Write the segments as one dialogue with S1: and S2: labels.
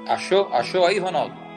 S1: Achou aí, Ronaldo?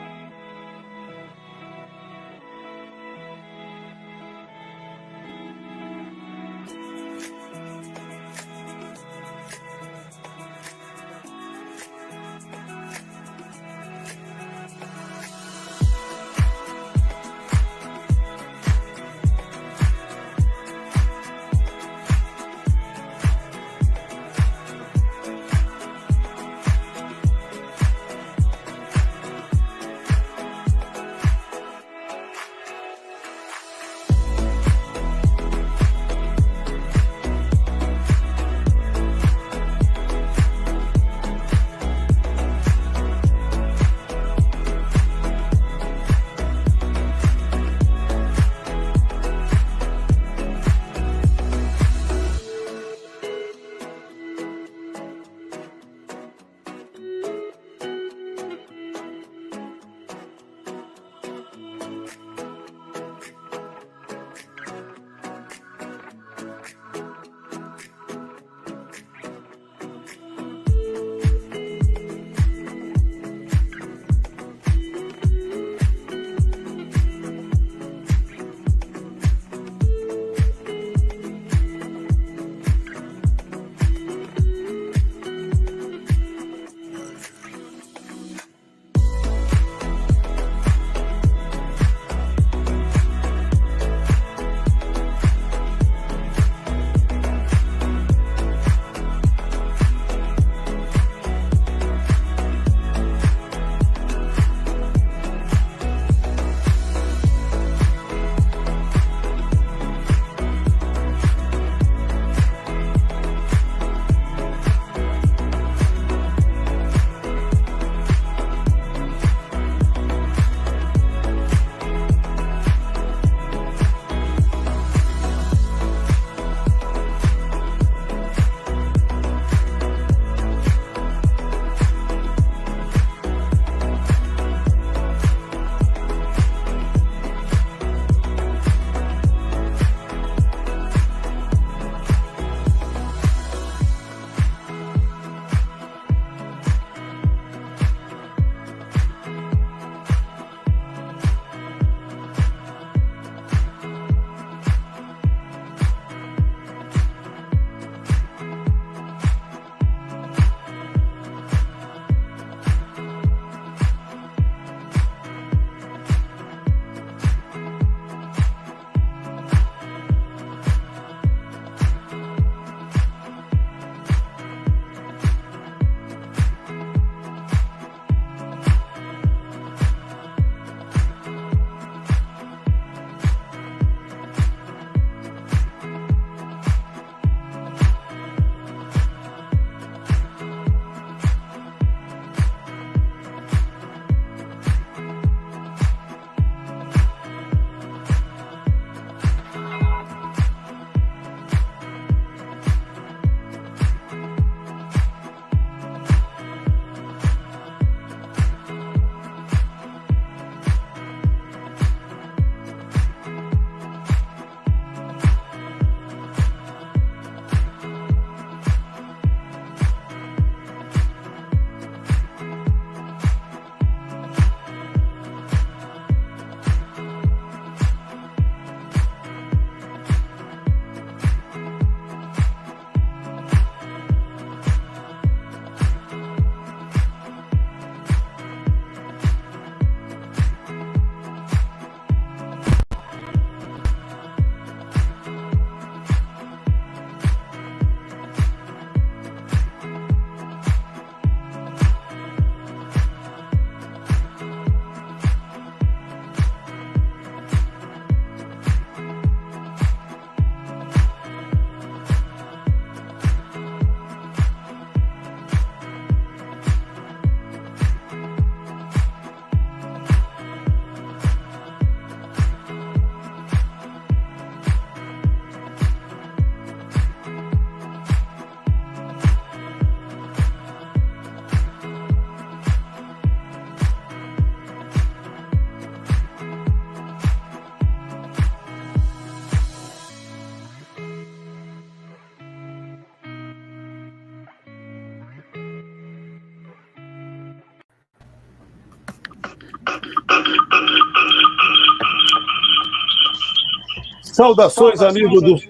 S1: Saudações, amigos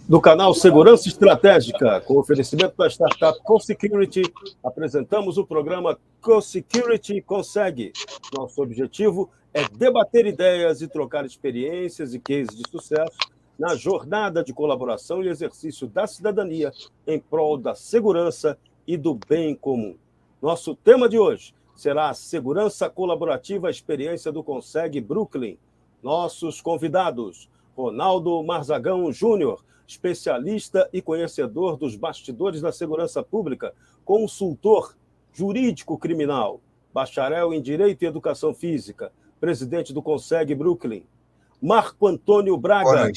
S1: do canal Segurança Estratégica. Com oferecimento da startup CoSecurity, apresentamos o programa CoSecurity Consegue. Nosso objetivo é debater ideias e trocar experiências e cases de sucesso na jornada de colaboração e exercício da cidadania em prol da segurança e do bem comum. Nosso tema de hoje será a segurança colaborativa, a experiência do Consegue Brooklyn. Nossos convidados: Ronaldo Marzagão Júnior, especialista e conhecedor dos bastidores da segurança pública, consultor jurídico criminal, bacharel em Direito e Educação Física, presidente do Consegue Brooklyn. Marco Antônio Braga,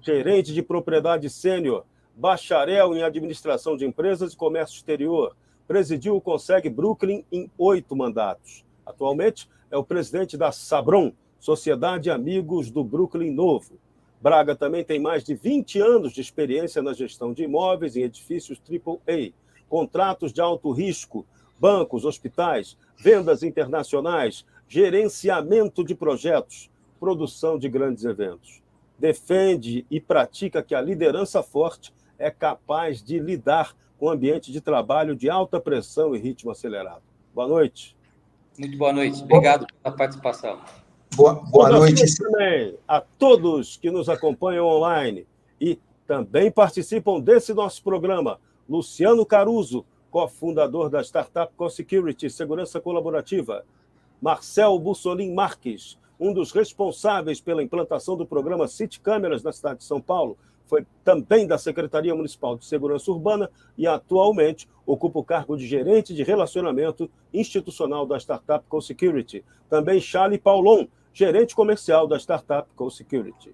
S1: gerente de propriedade sênior, bacharel em Administração de Empresas e Comércio Exterior, presidiu o Consegue Brooklyn em 8 mandatos. Atualmente é o presidente da Sabron, Sociedade Amigos do Brooklyn Novo. Braga também tem mais de 20 anos de experiência na gestão de imóveis em edifícios AAA, contratos de alto risco, bancos, hospitais, vendas internacionais, gerenciamento de projetos, produção de grandes eventos. Defende e pratica que a liderança forte é capaz de lidar com um ambiente de trabalho de alta pressão e ritmo acelerado. Boa noite.
S2: Muito boa noite. Obrigado pela participação.
S1: Boa noite também a todos que nos acompanham online e também participam desse nosso programa. Luciano Caruso, cofundador da startup CoSecurity, Segurança Colaborativa. Marcel Bussolin Marques, um dos responsáveis pela implantação do programa City Câmeras na cidade de São Paulo, foi também da Secretaria Municipal de Segurança Urbana e atualmente ocupa o cargo de gerente de relacionamento institucional da startup CoSecurity. Também Charlie Paulon, gerente comercial da startup CoSecurity.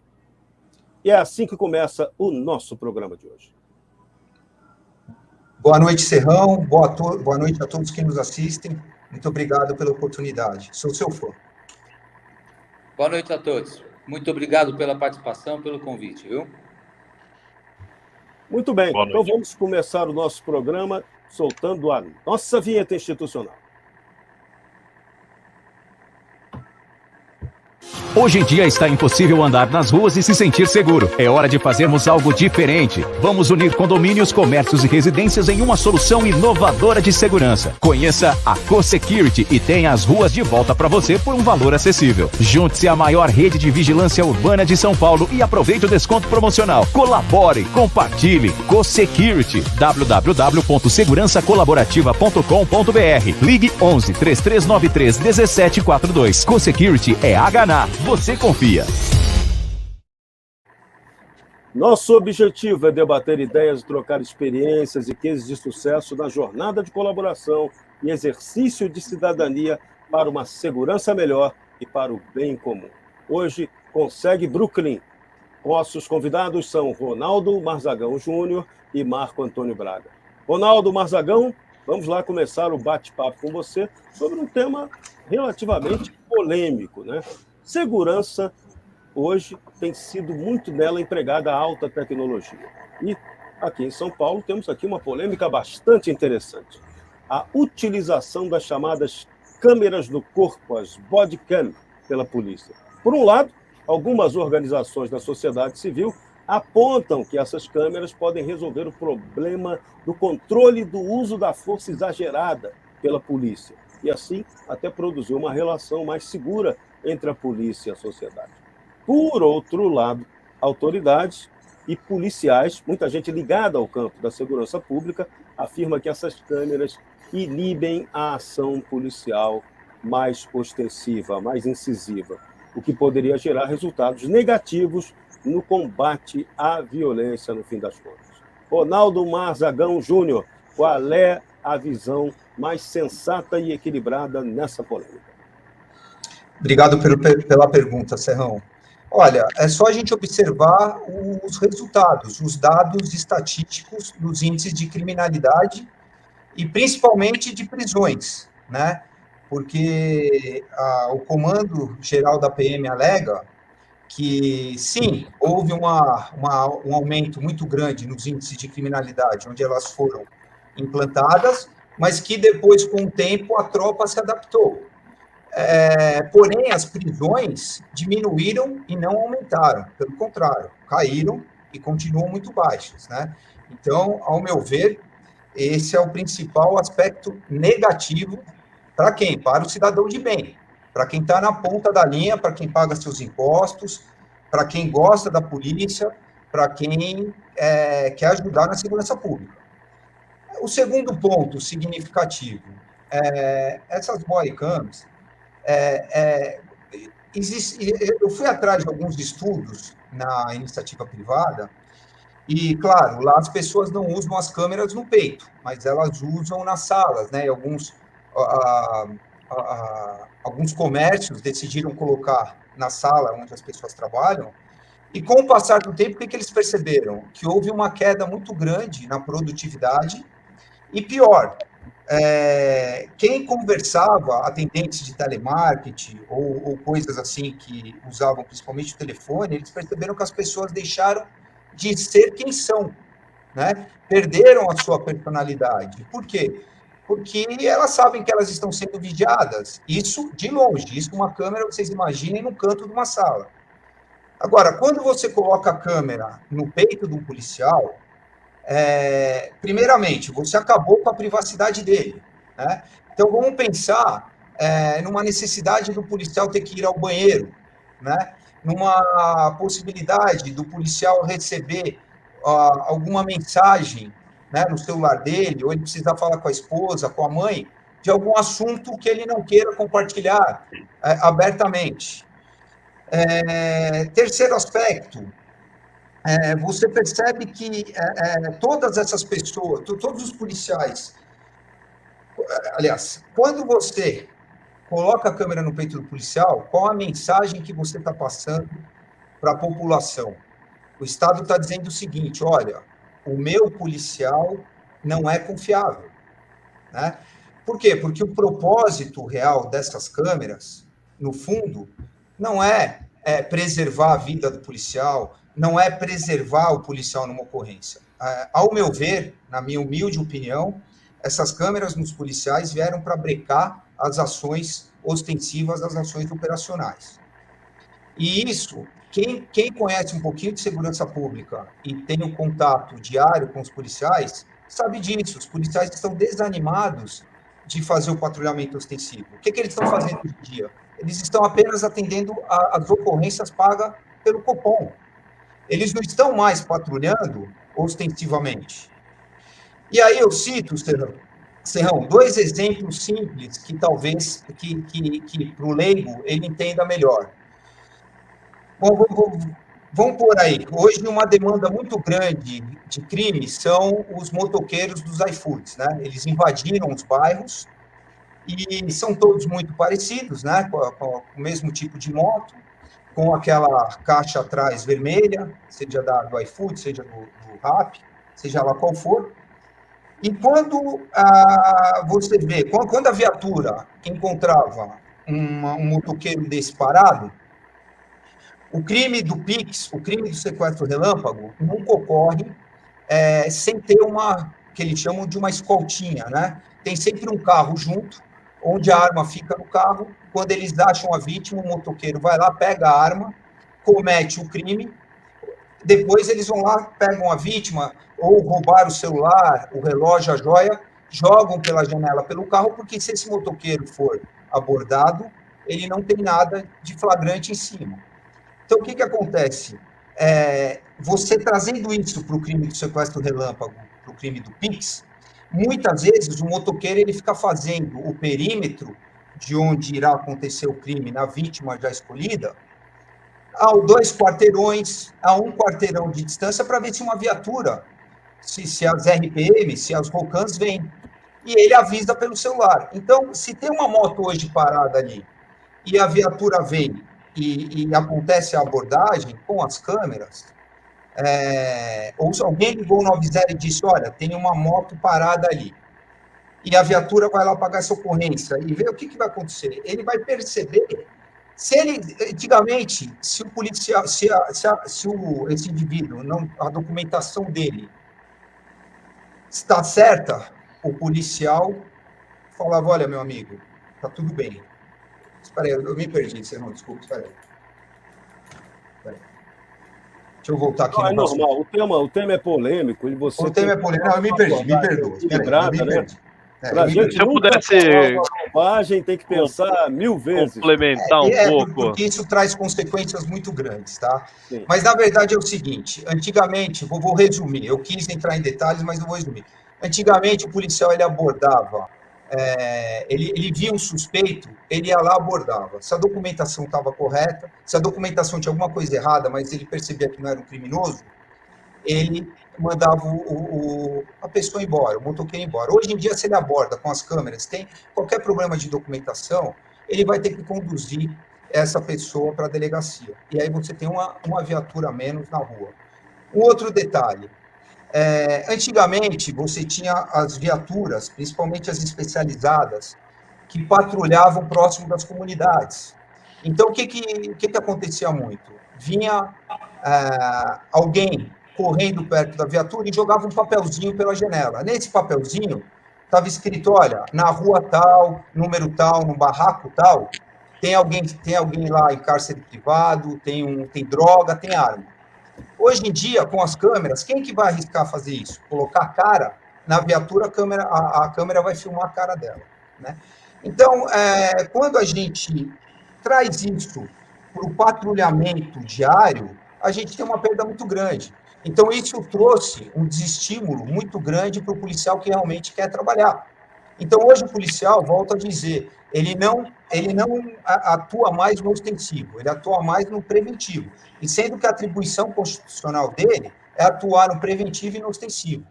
S1: E é assim que começa o nosso programa de hoje.
S3: Boa noite, Serrão. Boa noite a todos que nos assistem. Muito obrigado pela oportunidade. Sou seu fã.
S2: Boa noite a todos. Muito obrigado pela participação, pelo convite, viu?
S1: Muito bem. Então vamos começar o nosso programa soltando a nossa vinheta institucional.
S4: Hoje em dia está impossível andar nas ruas e se sentir seguro. É hora de fazermos algo diferente. Vamos unir condomínios, comércios e residências em uma solução inovadora de segurança. Conheça a CoSecurity e tenha as ruas de volta para você por um valor acessível. Junte-se à maior rede de vigilância urbana de São Paulo e aproveite o desconto promocional. Colabore, compartilhe. CoSecurity. www.segurançacolaborativa.com.br. Ligue 11 3393 1742. CoSecurity é HNA. Você confia.
S1: Nosso objetivo é debater ideias, trocar experiências e cases de sucesso na jornada de colaboração e exercício de cidadania para uma segurança melhor e para o bem comum. Hoje, Consegue Brooklyn. Nossos convidados são Ronaldo Marzagão Júnior e Marco Antônio Braga. Ronaldo Marzagão, vamos lá começar o bate-papo com você sobre um tema relativamente polêmico, né? Segurança, hoje, tem sido muito nela empregada a alta tecnologia. E aqui em São Paulo temos aqui uma polêmica bastante interessante. A utilização das chamadas câmeras no corpo, as bodycam, pela polícia. Por um lado, algumas organizações da sociedade civil apontam que essas câmeras podem resolver o problema do controle do uso da força exagerada pela polícia. E assim, até produzir uma relação mais segura entre a polícia e a sociedade. Por outro lado, autoridades e policiais, muita gente ligada ao campo da segurança pública, afirma que essas câmeras inibem a ação policial mais ostensiva, mais incisiva, o que poderia gerar resultados negativos no combate à violência, no fim das contas. Ronaldo Marzagão Júnior, qual é a visão mais sensata e equilibrada nessa polêmica?
S3: Obrigado pela pergunta, Serrão. Olha, é só a gente observar os resultados, os dados estatísticos dos índices de criminalidade e principalmente de prisões, né? Porque o Comando Geral da PM alega que, sim, houve um aumento muito grande nos índices de criminalidade, onde elas foram implantadas, mas que depois, com o tempo, a tropa se adaptou. Porém, as prisões diminuíram e não aumentaram, pelo contrário, caíram e continuam muito baixas, né? Então, ao meu ver, esse é o principal aspecto negativo para quem? Para o cidadão de bem, para quem está na ponta da linha, para quem paga seus impostos, para quem gosta da polícia, para quem quer ajudar na segurança pública. O segundo ponto significativo, essas bodycams, eu fui atrás de alguns estudos na iniciativa privada e, claro, lá as pessoas não usam as câmeras no peito, mas elas usam nas salas, né? E alguns comércios decidiram colocar na sala onde as pessoas trabalham. E com o passar do tempo, o que eles perceberam? Que houve uma queda muito grande na produtividade e, pior, quem conversava, atendentes de telemarketing ou coisas assim que usavam principalmente o telefone, eles perceberam que as pessoas deixaram de ser quem são, né? Perderam a sua personalidade. Por quê? Porque elas sabem que elas estão sendo vigiadas. Isso de longe, isso com uma câmera, vocês imaginem, no canto de uma sala. Agora, quando você coloca a câmera no peito de um policial, primeiramente, você acabou com a privacidade dele, né? Então, vamos pensar numa necessidade do policial ter que ir ao banheiro, né? Numa possibilidade do policial receber alguma mensagem, né, no celular dele, ou ele precisar falar com a esposa, com a mãe, de algum assunto que ele não queira compartilhar abertamente. Terceiro aspecto, você percebe que todas essas pessoas, todos os policiais, aliás, quando você coloca a câmera no peito do policial, qual a mensagem que você está passando para a população? O Estado está dizendo o seguinte, olha, o meu policial não é confiável, né? Por quê? Porque o propósito real dessas câmeras, no fundo, não é preservar a vida do policial, não é preservar o policial numa ocorrência. Ao meu ver, na minha humilde opinião, essas câmeras nos policiais vieram para brecar as ações ostensivas, as ações operacionais. E isso, quem conhece um pouquinho de segurança pública e tem um contato diário com os policiais, sabe disso. Os policiais estão desanimados de fazer o patrulhamento ostensivo. O que eles estão fazendo hoje em dia? Eles estão apenas atendendo às ocorrências pagas pelo Copom. Eles não estão mais patrulhando ostensivamente. E aí eu cito, Serrão, dois exemplos simples que talvez que para o leigo ele entenda melhor. Bom, vamos por aí. Hoje, uma demanda muito grande de crime são os motoqueiros dos iFoods, né? Eles invadiram os bairros e são todos muito parecidos, né? Com o mesmo tipo de moto, com aquela caixa atrás vermelha, seja do iFood, seja do Rappi, seja lá qual for. E quando você vê, quando a viatura encontrava um motoqueiro desse parado, o crime do Pix, o crime do sequestro relâmpago, nunca ocorre sem ter que eles chamam de uma escoltinha, né? Tem sempre um carro junto, onde a arma fica no carro. Quando eles acham a vítima, o motoqueiro vai lá, pega a arma, comete o crime, depois eles vão lá, pegam a vítima, ou roubaram o celular, o relógio, a joia, jogam pela janela pelo carro, porque se esse motoqueiro for abordado, ele não tem nada de flagrante em cima. Então, o que acontece? Você trazendo isso para o crime do sequestro relâmpago, para o crime do Pix, muitas vezes o motoqueiro ele fica fazendo o perímetro de onde irá acontecer o crime na vítima já escolhida, a 2 quarteirões, a 1 quarteirão de distância, para ver se uma viatura, se as RPM, se as ROCANs vêm. E ele avisa pelo celular. Então, se tem uma moto hoje parada ali e a viatura vem e acontece a abordagem com as câmeras, ou se alguém ligou no 90 e disse, olha, tem uma moto parada ali, e a viatura vai lá pagar essa ocorrência e ver o que vai acontecer. Ele vai perceber, antigamente, se o policial, esse indivíduo, a documentação dele está certa, o policial falava, olha, meu amigo, tá tudo bem. Espera aí, eu me perdi, você não, desculpa, espera aí. Deixa eu voltar aqui
S1: Não, é
S3: no nosso...
S1: normal, o tema é polêmico, e você
S3: O tema é
S1: tem
S3: polêmico. Não, eu me perdi, me perdoa. Espera aí, eu me perdi.
S1: Pra gente
S5: Se eu
S1: nunca
S5: pudesse
S1: falar uma bobagem, tem que pensar 1000 vezes.
S5: complementar um pouco.
S3: Porque isso traz consequências muito grandes, tá?
S1: Sim.
S3: Mas, na verdade, é o seguinte, antigamente, vou resumir, eu quis entrar em detalhes, mas eu vou resumir. Antigamente, o policial, ele abordava, ele via um suspeito, ele ia lá, abordava. Se a documentação estava correta, se a documentação tinha alguma coisa errada, mas ele percebia que não era um criminoso, ele mandava a pessoa embora, o motoqueiro embora. Hoje em dia, se ele aborda com as câmeras, tem qualquer problema de documentação, ele vai ter que conduzir essa pessoa para a delegacia. E aí você tem uma viatura a menos na rua. Um outro detalhe, antigamente você tinha as viaturas, principalmente as especializadas, que patrulhavam próximo das comunidades. Então, o que acontecia muito? Vinha alguém correndo perto da viatura e jogava um papelzinho pela janela. Nesse papelzinho estava escrito, olha, na rua tal, número tal, no barraco tal, tem alguém lá em cárcere privado, tem droga, tem arma. Hoje em dia, com as câmeras, quem que vai arriscar fazer isso? Colocar a cara na viatura, a câmera vai filmar a cara dela, né? Então, quando a gente traz isso para o patrulhamento diário, a gente tem uma perda muito grande. Então, isso trouxe um desestímulo muito grande para o policial que realmente quer trabalhar. Então, hoje o policial, volto a dizer, ele não atua mais no ostensivo, ele atua mais no preventivo. E sendo que a atribuição constitucional dele é atuar no preventivo e no ostensivo.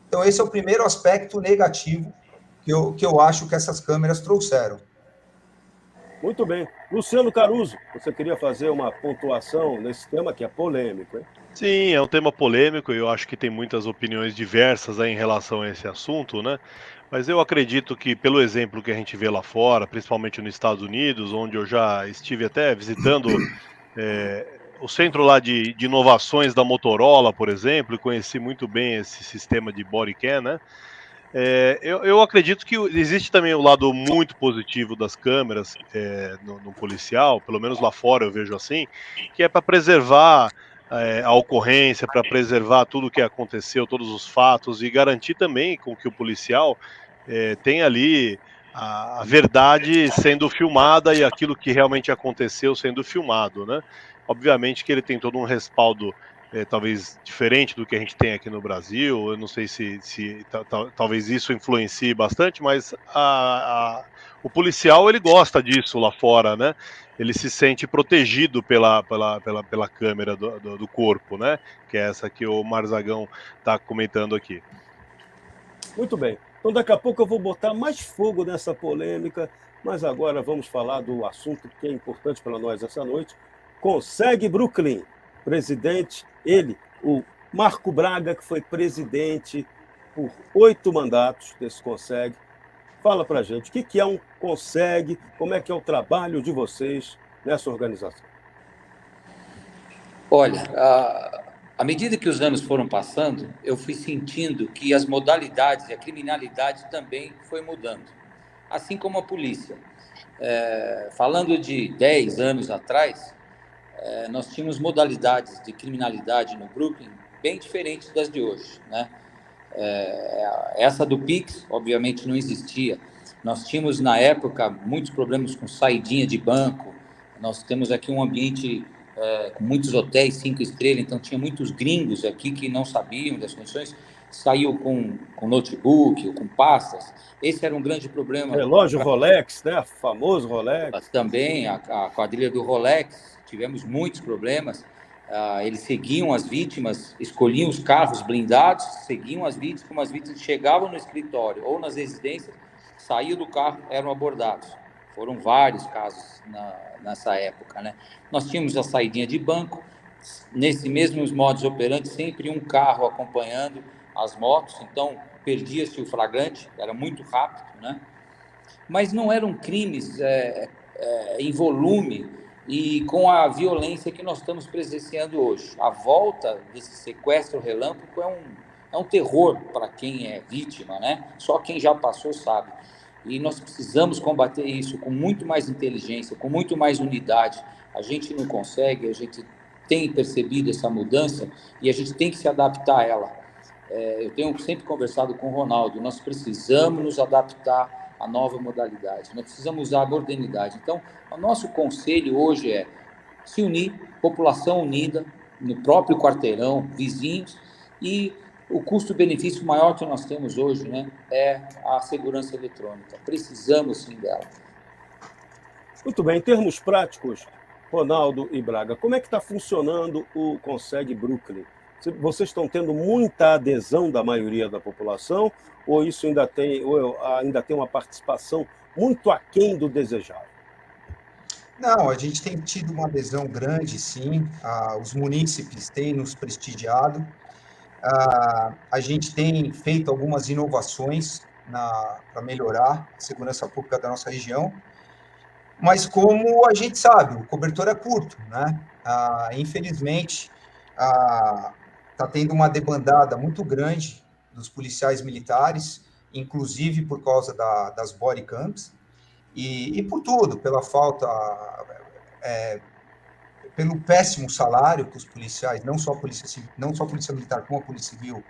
S3: Então, esse é o primeiro aspecto negativo que eu acho que essas câmeras trouxeram.
S1: Muito bem. Luciano Caruso, você queria fazer uma pontuação nesse tema que é polêmico, hein?
S5: Sim, é um tema polêmico e eu acho que tem muitas opiniões diversas aí em relação a esse assunto, né? Mas eu acredito que, pelo exemplo que a gente vê lá fora, principalmente nos Estados Unidos, onde eu já estive até visitando o centro lá de inovações da Motorola, por exemplo, e conheci muito bem esse sistema de body cam, né? Eu acredito que existe também o lado muito positivo das câmeras no policial, pelo menos lá fora eu vejo assim, que é para preservar a ocorrência, para preservar tudo o que aconteceu, todos os fatos, e garantir também com que o policial tenha ali a verdade sendo filmada e aquilo que realmente aconteceu sendo filmado, né? Obviamente que ele tem todo um respaldo talvez diferente do que a gente tem aqui no Brasil. Eu não sei se talvez isso influencie bastante, mas o policial ele gosta disso lá fora, né? Ele se sente protegido pela câmera do corpo, né? Que é essa que o Marzagão está comentando aqui.
S1: Muito bem. Então, daqui a pouco eu vou botar mais fogo nessa polêmica, mas agora vamos falar do assunto que é importante para nós essa noite. Consegue Brooklyn. Presidente, ele, o Marco Braga, que foi presidente por 8 mandatos desse Consegue. Fala para a gente, o que é um Consegue, como é que é o trabalho de vocês nessa organização?
S2: Olha, à medida que os anos foram passando, eu fui sentindo que as modalidades e a criminalidade também foi mudando, assim como a polícia. Falando de 10 anos atrás, nós tínhamos modalidades de criminalidade no Brooklyn bem diferentes das de hoje, né? Essa do Pix, obviamente, não existia. Nós tínhamos, na época, muitos problemas com saidinha de banco. Nós temos aqui um ambiente com muitos hotéis 5 estrelas, então tinha muitos gringos aqui que não sabiam das condições, saiu com notebook ou com pastas. Esse era um grande problema.
S1: Relógio Rolex, né? Famoso Rolex.
S2: Também, a quadrilha do Rolex, tivemos muitos problemas. Eles seguiam as vítimas, escolhiam os carros blindados, seguiam as vítimas, como as vítimas chegavam no escritório ou nas residências, saíam do carro, eram abordados. Foram vários casos nessa época, né? Nós tínhamos a saidinha de banco, nesse mesmos modus operandi, sempre um carro acompanhando as motos, então perdia-se o flagrante, era muito rápido, né? Mas não eram crimes em volume e com a violência que nós estamos presenciando hoje. A volta desse sequestro relâmpago é um terror para quem é vítima, né? Só quem já passou sabe. E nós precisamos combater isso com muito mais inteligência, com muito mais unidade. A gente não consegue, a gente tem percebido essa mudança e a gente tem que se adaptar a ela. Eu tenho sempre conversado com o Ronaldo, nós precisamos nos adaptar à nova modalidade, nós precisamos usar a modernidade. Então, o nosso conselho hoje é se unir, população unida, no próprio quarteirão, vizinhos, e o custo-benefício maior que nós temos hoje, né, é a segurança eletrônica. Precisamos, sim, dela.
S1: Muito bem, em termos práticos, Ronaldo e Braga, como é que está funcionando o Conseg Brooklyn? Vocês estão tendo muita adesão da maioria da população ou isso ainda tem uma participação muito aquém do desejado?
S3: Não, a gente tem tido uma adesão grande, sim. Os munícipes têm nos prestigiado. A gente tem feito algumas inovações para melhorar a segurança pública da nossa região, mas como a gente sabe, o cobertor é curto, né? Infelizmente, está tendo uma debandada muito grande dos policiais militares, inclusive por causa das body cams, e por tudo, pela falta, pelo péssimo salário que os policiais, não só a polícia militar, como a polícia civil,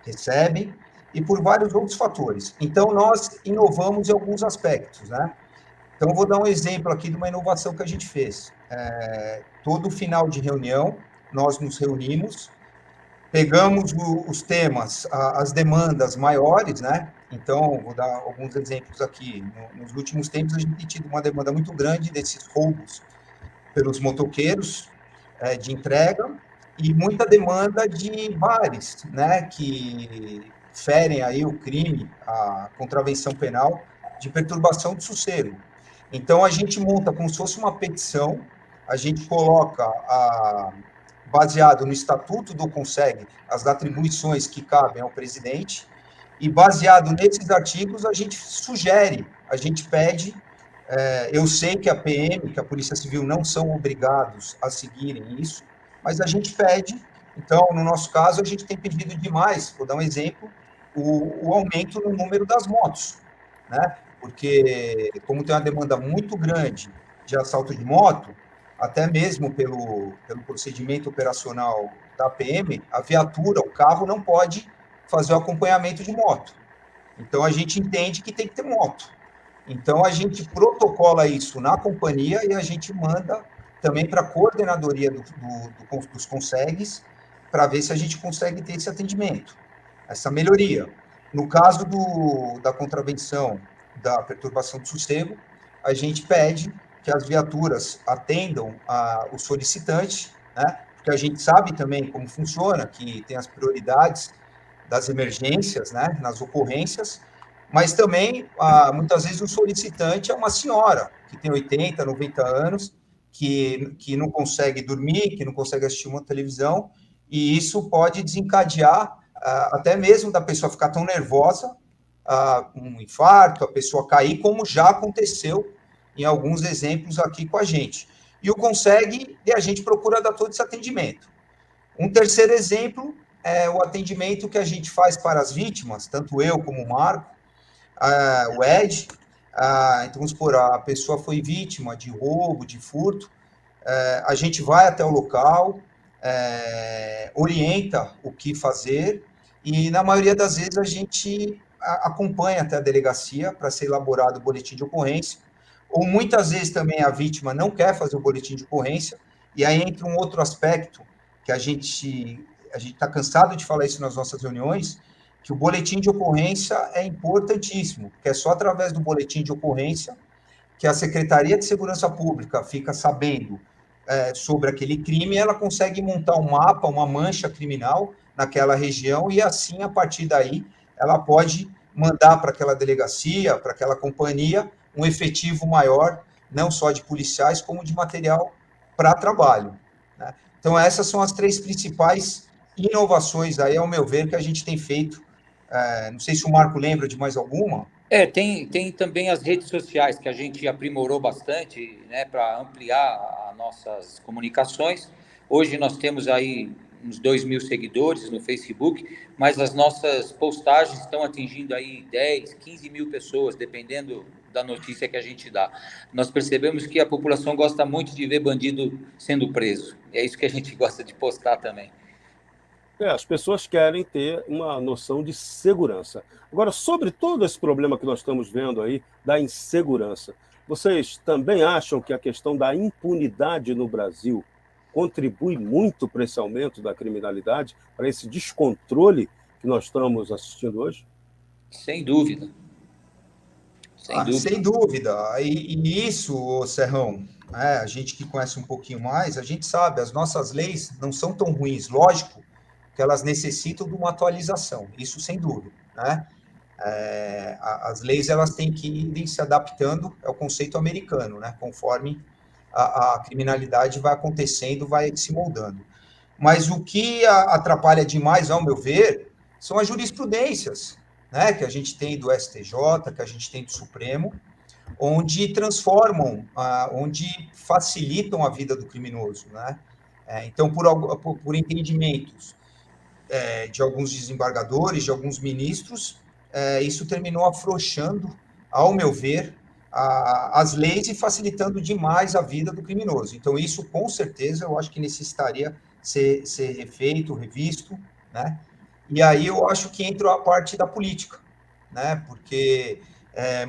S3: recebem, e por vários outros fatores. Então, nós inovamos em alguns aspectos, né? Então, eu vou dar um exemplo aqui de uma inovação que a gente fez. Todo final de reunião, nós nos reunimos, pegamos os temas, as demandas maiores, né? Então, vou dar alguns exemplos aqui. Nos últimos tempos, a gente tem tido uma demanda muito grande desses roubos pelos motoqueiros de entrega e muita demanda de bares, né? Que ferem aí o crime, a contravenção penal de perturbação de sossego. Então, a gente monta como se fosse uma petição, a gente coloca, baseado no Estatuto do Conseg, as atribuições que cabem ao presidente, e baseado nesses artigos, a gente sugere, a gente pede, eu sei que a PM, que a Polícia Civil não são obrigados a seguirem isso, mas a gente pede, então, no nosso caso, a gente tem pedido demais, vou dar um exemplo, o aumento no número das motos, né? Porque, como tem uma demanda muito grande de assalto de moto, até mesmo pelo procedimento operacional da PM, a viatura, o carro, não pode fazer o acompanhamento de moto. Então, a gente entende que tem que ter moto. Então, a gente protocola isso na companhia e a gente manda também para a coordenadoria dos Consegues para ver se a gente consegue ter esse atendimento, essa melhoria. No caso da contravenção da perturbação do sossego, a gente pede que as viaturas atendam o solicitante, né? Porque a gente sabe também como funciona, que tem as prioridades das emergências, né? Nas ocorrências, mas também, muitas vezes, o solicitante é uma senhora que tem 80, 90 anos, que não consegue dormir, que não consegue assistir uma televisão, e isso pode desencadear até mesmo da pessoa ficar tão nervosa, um infarto, a pessoa cair, como já aconteceu em alguns exemplos aqui com a gente. E o Conseg, e a gente procura dar todo esse atendimento. Um terceiro exemplo é o atendimento que a gente faz para as vítimas, tanto eu como o Marco, o Ed. Então, vamos supor, a pessoa foi vítima de roubo, de furto, a gente vai até o local, orienta o que fazer, e na maioria das vezes a gente acompanha até a delegacia para ser elaborado o boletim de ocorrência, ou muitas vezes também a vítima não quer fazer o boletim de ocorrência, e aí entra um outro aspecto que a gente está cansado de falar isso nas nossas reuniões, que o boletim de ocorrência é importantíssimo, porque é só através do boletim de ocorrência que a Secretaria de Segurança Pública fica sabendo sobre aquele crime, ela consegue montar um mapa, uma mancha criminal naquela região, e assim, a partir daí, ela pode mandar para aquela delegacia, para aquela companhia, um efetivo maior, não só de policiais, como de material para trabalho, né? Então, essas são as três principais inovações, aí, ao meu ver, que a gente tem feito. Não sei se o Marco lembra de mais alguma.
S2: Tem também as redes sociais, que a gente aprimorou bastante, né, para ampliar as nossas comunicações. Hoje nós temos aí uns 2.000 seguidores no Facebook, mas as nossas postagens estão atingindo aí 10, 15 mil pessoas, dependendo da notícia que a gente dá. Nós percebemos que a população gosta muito de ver bandido sendo preso. E é isso que a gente gosta de postar também.
S1: As pessoas querem ter uma noção de segurança. Agora, sobre todo esse problema que nós estamos vendo aí, da insegurança, vocês também acham que a questão da impunidade no Brasil contribui muito para esse aumento da criminalidade, para esse descontrole que nós estamos assistindo hoje?
S2: Sem dúvida.
S3: Sem dúvida. E isso, Serrão, a gente que conhece um pouquinho mais, a gente sabe, as nossas leis não são tão ruins, lógico que elas necessitam de uma atualização, isso sem dúvida, né? As leis elas têm que ir se adaptando, é o conceito americano, né? Conforme a criminalidade vai acontecendo, vai se moldando. Mas o que atrapalha demais, ao meu ver, são as jurisprudências, né? Que a gente tem do STJ, que a gente tem do Supremo, onde transformam, onde facilitam a vida do criminoso, né? Então, por entendimentos de alguns desembargadores, de alguns ministros, isso terminou afrouxando, ao meu ver, as leis e facilitando demais a vida do criminoso. Então, isso, com certeza, eu acho que necessitaria ser refeito, revisto, né? E aí eu acho que entra a parte da política, né? Porque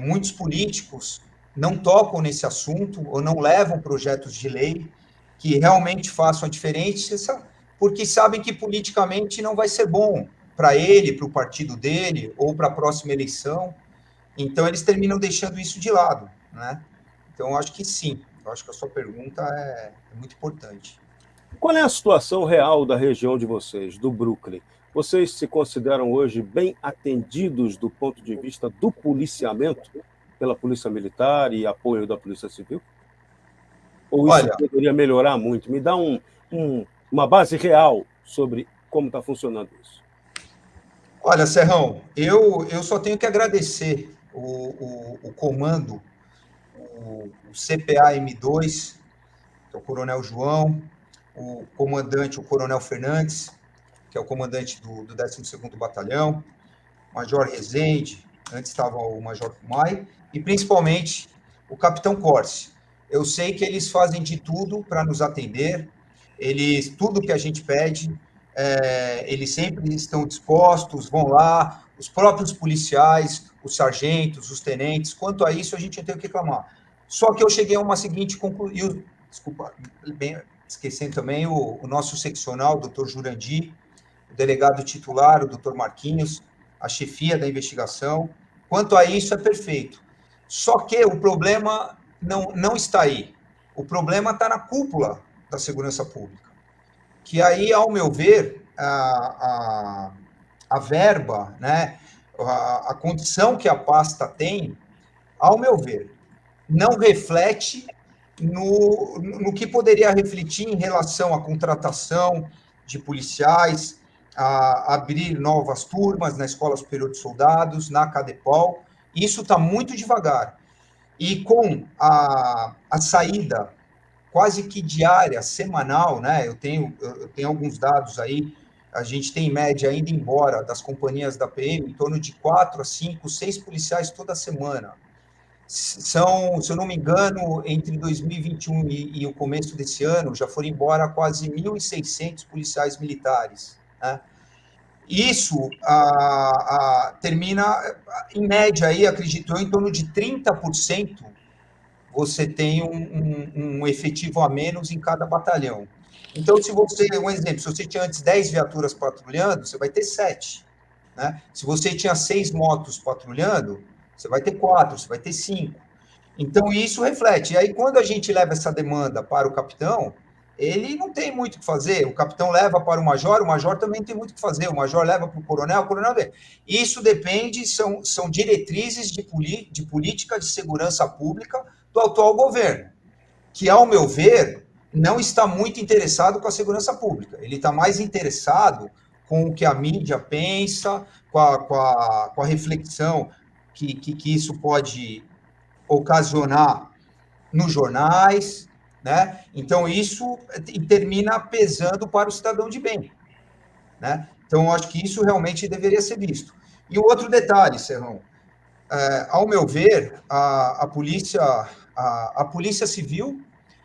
S3: muitos políticos não tocam nesse assunto ou não levam projetos de lei que realmente façam a diferença, porque sabem que politicamente não vai ser bom para ele, para o partido dele, ou para a próxima eleição. Então, eles terminam deixando isso de lado, né? Então, eu acho que sim. Eu acho que a sua pergunta é muito importante.
S1: Qual é a situação real da região de vocês, do Brooklyn? Vocês se consideram hoje bem atendidos do ponto de vista do policiamento pela Polícia Militar e apoio da Polícia Civil? Ou isso poderia melhorar muito? Me dá uma base real sobre como está funcionando isso.
S3: Olha, Serrão, eu só tenho que agradecer o comando, o CPA M2, que é o Coronel João, o comandante, o Coronel Fernandes, que é o comandante do 12º Batalhão, Major Rezende, antes estava o Major Kumai, e principalmente o Capitão Corse. Eu sei que eles fazem de tudo para nos atender, tudo que a gente pede, eles sempre estão dispostos, vão lá, os próprios policiais, os sargentos, os tenentes, quanto a isso a gente não tem o que reclamar. Só que eu cheguei a uma seguinte conclusão, desculpa, esquecendo também o nosso seccional, o doutor Jurandir, o delegado titular, o doutor Marquinhos, a chefia da investigação, quanto a isso é perfeito. Só que o problema não está aí, o problema está na cúpula da segurança pública, que aí, ao meu ver, a verba, né, a condição que a pasta tem, ao meu ver, não reflete no que poderia refletir em relação à contratação de policiais, a abrir novas turmas na Escola Superior de Soldados, na Cadepol. Isso está muito devagar. E com a saída quase que diária, semanal, né? Eu tenho alguns dados aí, a gente tem em média, ainda embora das companhias da PM, em torno de 4 a 5, 6 policiais toda semana. São, se eu não me engano, entre 2021 e o começo desse ano, já foram embora quase 1.600 policiais militares, né? Isso termina, em média, aí, acredito eu, em torno de 30%, você tem um efetivo a menos em cada batalhão. Então, se você, um exemplo, se você tinha antes 10 viaturas patrulhando, você vai ter 7, né? Se você tinha 6 motos patrulhando, você vai ter 4, você vai ter 5. Então, isso reflete. E aí, quando a gente leva essa demanda para o capitão, ele não tem muito o que fazer. O capitão leva para o major também não tem muito o que fazer. O major leva para o coronel vem. Isso depende, são diretrizes de política de segurança pública do atual governo, que, ao meu ver, não está muito interessado com a segurança pública. Ele está mais interessado com o que a mídia pensa, com a reflexão que isso pode ocasionar nos jornais, né? Então, isso termina pesando para o cidadão de bem, né? Então, eu acho que isso realmente deveria ser visto. E um outro detalhe, Serrão, ao meu ver, a polícia civil,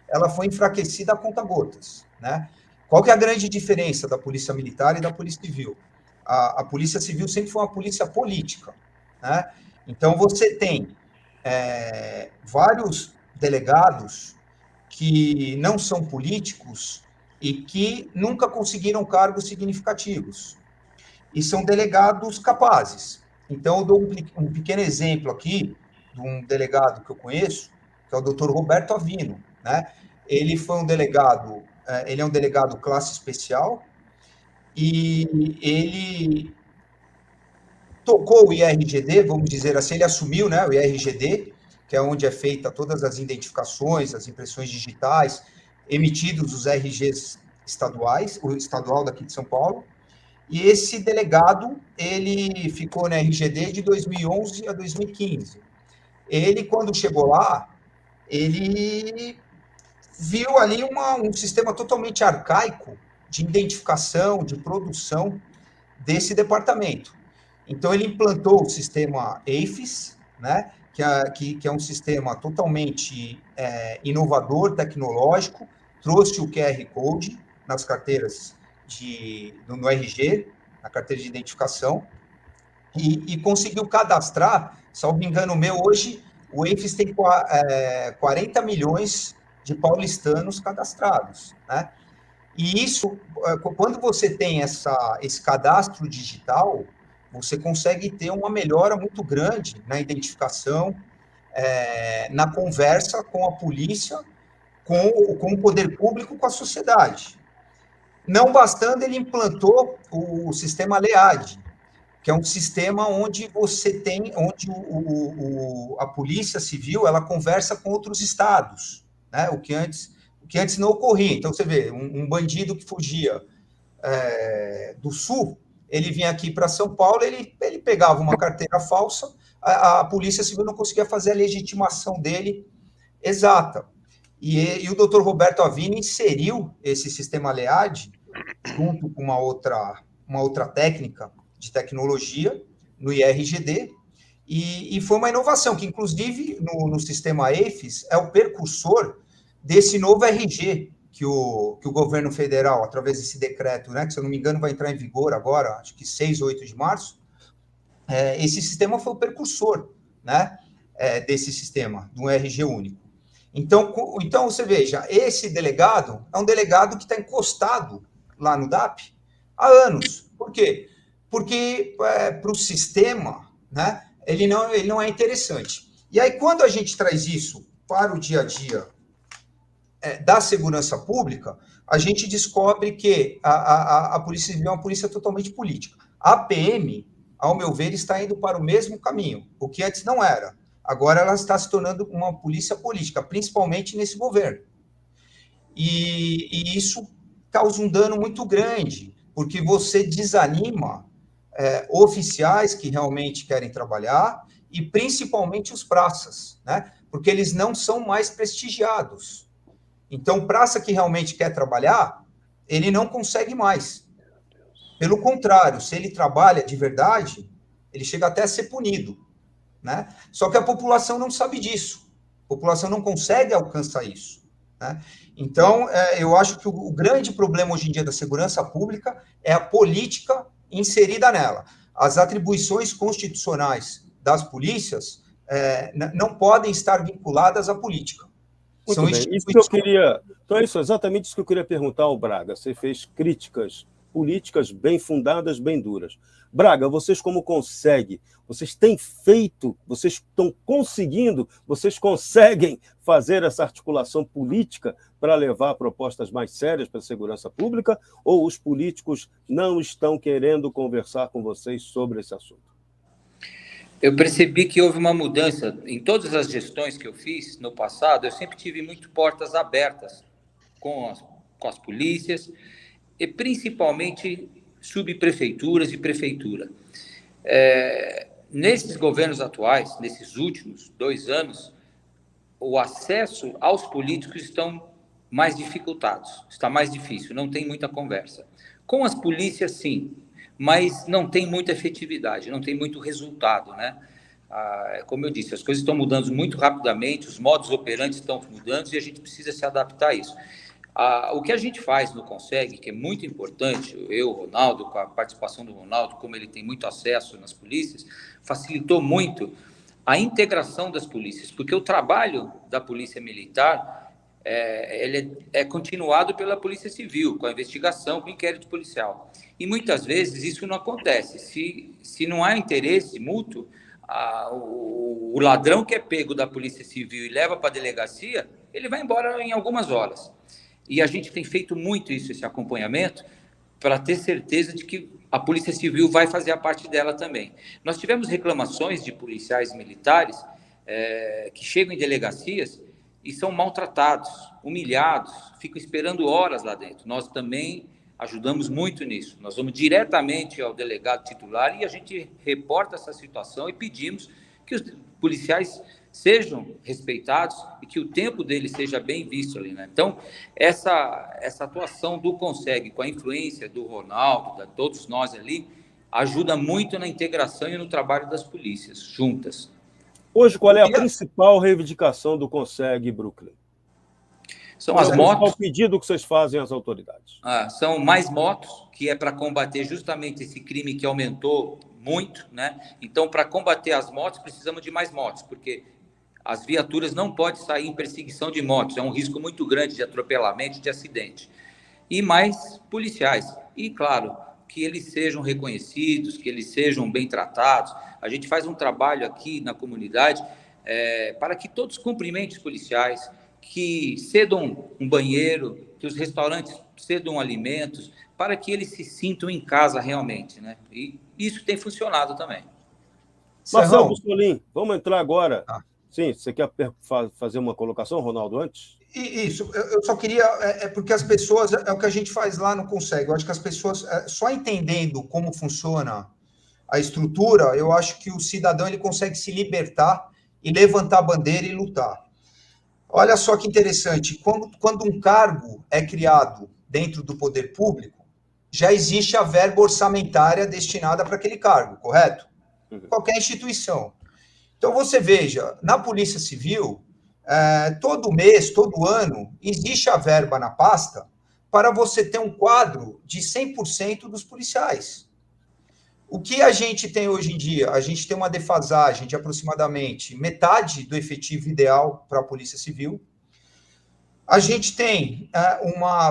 S3: ela foi enfraquecida a conta-gotas, né? Qual que é a grande diferença da polícia militar e da polícia civil? A polícia civil sempre foi uma polícia política, né? Então, você tem vários delegados que não são políticos e que nunca conseguiram cargos significativos. E são delegados capazes. Então, eu dou um pequeno exemplo aqui de um delegado que eu conheço, que é o Dr. Roberto Avino, né? Ele foi um delegado, ele é um delegado classe especial, e ele tocou o IRGD, vamos dizer assim, ele assumiu, né, o IRGD, que é onde é feita todas as identificações, as impressões digitais, emitidos os RGs estaduais, o estadual daqui de São Paulo, e esse delegado, ele ficou na RGD de 2011 a 2015. Ele, quando chegou lá, ele viu ali um sistema totalmente arcaico de identificação, de produção desse departamento. Então, ele implantou o sistema AFIS, né, que é um sistema totalmente inovador, tecnológico, trouxe o QR Code nas carteiras no RG, na carteira de identificação, e conseguiu cadastrar, salvo engano meu, hoje o AFIS tem 40 milhões de paulistanos cadastrados, né? E isso, quando você tem esse cadastro digital, você consegue ter uma melhora muito grande na identificação, na conversa com a polícia, com o poder público, com a sociedade. Não bastando, ele implantou o sistema LEAD, que é um sistema onde você tem, onde a polícia civil, ela conversa com outros estados, né? O que antes não ocorria. Então, você vê, um bandido que fugia do Sul, ele vinha aqui para São Paulo, ele pegava uma carteira falsa, a Polícia Civil não conseguia fazer a legitimação dele exata. E o doutor Roberto Avino inseriu esse sistema LEAD junto com uma outra técnica de tecnologia no IRGD, e foi uma inovação que, inclusive, no sistema AFIS, é o precursor desse novo RG que o governo federal, através desse decreto, né, que, se eu não me engano, vai entrar em vigor agora, acho que 6 ou 8 de março, esse sistema foi o precursor, né, desse sistema, do RG único. Então, você veja, esse delegado é um delegado que está encostado lá no DAP há anos. Por quê? Porque para o sistema, né, ele não é interessante. E aí, quando a gente traz isso para o dia a dia da segurança pública, a gente descobre que a Polícia Civil é uma polícia totalmente política. A PM, ao meu ver, está indo para o mesmo caminho, o que antes não era. Agora ela está se tornando uma polícia política, principalmente nesse governo. E isso causa um dano muito grande, porque você desanima oficiais que realmente querem trabalhar, e principalmente os praças, né? Porque eles não são mais prestigiados. Então, o praça que realmente quer trabalhar, ele não consegue mais. Pelo contrário, se ele trabalha de verdade, ele chega até a ser punido, né? Só que a população não sabe disso. A população não consegue alcançar isso, né? Então, eu acho que o grande problema hoje em dia da segurança pública é a política inserida nela. As atribuições constitucionais das polícias não podem estar vinculadas à política.
S1: Muito bem. Isso que eu queria... Então, é exatamente isso que eu queria perguntar ao Braga. Você fez críticas políticas bem fundadas, bem duras. Braga, vocês como conseguem? Vocês têm feito, vocês estão conseguindo, vocês conseguem fazer essa articulação política para levar propostas mais sérias para a segurança pública, ou os políticos não estão querendo conversar com vocês sobre esse assunto?
S2: Eu percebi que houve uma mudança. Em todas as gestões que eu fiz no passado, eu sempre tive muito portas abertas com as polícias, e principalmente subprefeituras e prefeitura. Nesses governos atuais, nesses últimos 2 anos, o acesso aos políticos estão mais dificultados, está mais difícil, não tem muita conversa. Com as polícias, sim, mas não tem muita efetividade, não tem muito resultado, né? Como eu disse, as coisas estão mudando muito rapidamente, os modos operantes estão mudando e a gente precisa se adaptar a isso. O que a gente faz no Conseg, que é muito importante, eu, Ronaldo, com a participação do Ronaldo, como ele tem muito acesso nas polícias, facilitou muito a integração das polícias, porque o trabalho da Polícia Militar ele é continuado pela Polícia Civil, com a investigação, com o inquérito policial. E muitas vezes isso não acontece. Se não há interesse mútuo, o ladrão que é pego da Polícia Civil e leva para a delegacia, ele vai embora em algumas horas. E a gente tem feito muito isso, esse acompanhamento, para ter certeza de que a Polícia Civil vai fazer a parte dela também. Nós tivemos reclamações de policiais militares que chegam em delegacias e são maltratados, humilhados, ficam esperando horas lá dentro. Nós também ajudamos muito nisso. Nós vamos diretamente ao delegado titular e a gente reporta essa situação e pedimos que os policiais sejam respeitados e que o tempo deles seja bem visto ali, né? Então, essa atuação do Conseg, com a influência do Ronaldo, de todos nós ali, ajuda muito na integração e no trabalho das polícias juntas.
S1: Hoje, qual é a principal reivindicação do Conseg Brooklyn?
S2: São as motos.
S1: Qual é o pedido que vocês fazem às autoridades?
S2: São mais motos, que é para combater justamente esse crime que aumentou muito, né? Então, para combater as motos, precisamos de mais motos, porque as viaturas não podem sair em perseguição de motos, é um risco muito grande de atropelamento, de acidente. E mais policiais. E, claro, que eles sejam reconhecidos, que eles sejam bem tratados. A gente faz um trabalho aqui na comunidade para que todos cumprimentem os policiais, que cedam um banheiro, que os restaurantes cedam alimentos, para que eles se sintam em casa realmente, né? E isso tem funcionado também.
S1: Marcelo Bussolini, vamos entrar agora. Sim, você quer fazer uma colocação, Ronaldo, antes?
S3: Isso, eu só queria, porque as pessoas, é o que a gente faz lá no Conseg, eu acho que as pessoas, só entendendo como funciona a estrutura, eu acho que o cidadão ele consegue se libertar e levantar a bandeira e lutar. Olha só que interessante, quando um cargo é criado dentro do poder público, já existe a verba orçamentária destinada para aquele cargo, correto? Qualquer instituição. Então, você veja, na Polícia Civil, todo mês, todo ano, existe a verba na pasta para você ter um quadro de 100% dos policiais. O que a gente tem hoje em dia? A gente tem uma defasagem de aproximadamente metade do efetivo ideal para a Polícia Civil. A gente tem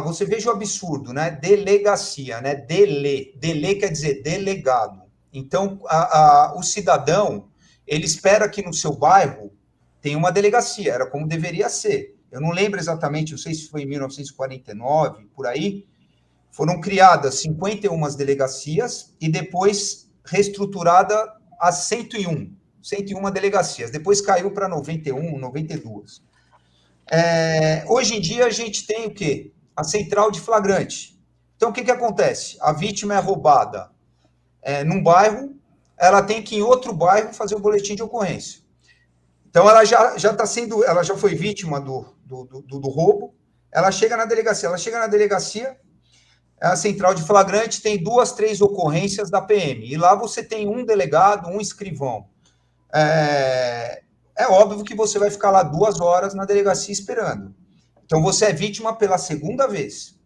S3: você veja o absurdo, né? Delegacia, né? Dele quer dizer delegado. Então, o cidadão, ele espera que no seu bairro tenha uma delegacia, era como deveria ser. Eu não lembro exatamente, não sei se foi em 1949, por aí, foram criadas 51 delegacias e depois reestruturada a 101 delegacias. Depois caiu para 91, 92. Hoje em dia a gente tem o quê? A central de flagrante. Então, o que acontece? A vítima é roubada num bairro, ela tem que ir em outro bairro fazer o boletim de ocorrência. Então, ela já foi vítima do roubo, ela chega na delegacia, a central de flagrante tem 2, 3 ocorrências da PM, e lá você tem um delegado, um escrivão. É óbvio que você vai ficar lá 2 horas na delegacia esperando. Então, você é vítima pela segunda vez.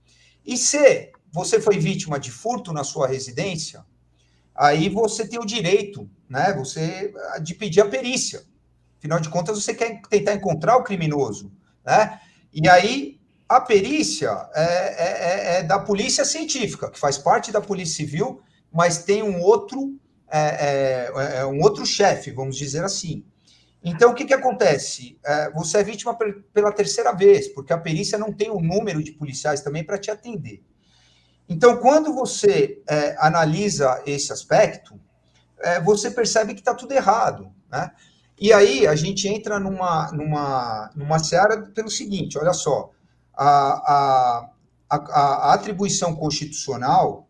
S3: E se você foi vítima de furto na sua residência, aí você tem o direito, né, de pedir a perícia. Afinal de contas, você quer tentar encontrar o criminoso, né? E aí, a perícia é da Polícia Científica, que faz parte da Polícia Civil, mas tem um outro chefe, vamos dizer assim. Então, o que acontece? Você é vítima pela terceira vez, porque a perícia não tem o número de policiais também para te atender. Então, quando você analisa esse aspecto, você percebe que está tudo errado, né? E aí a gente entra numa seara pelo seguinte, olha só, a atribuição constitucional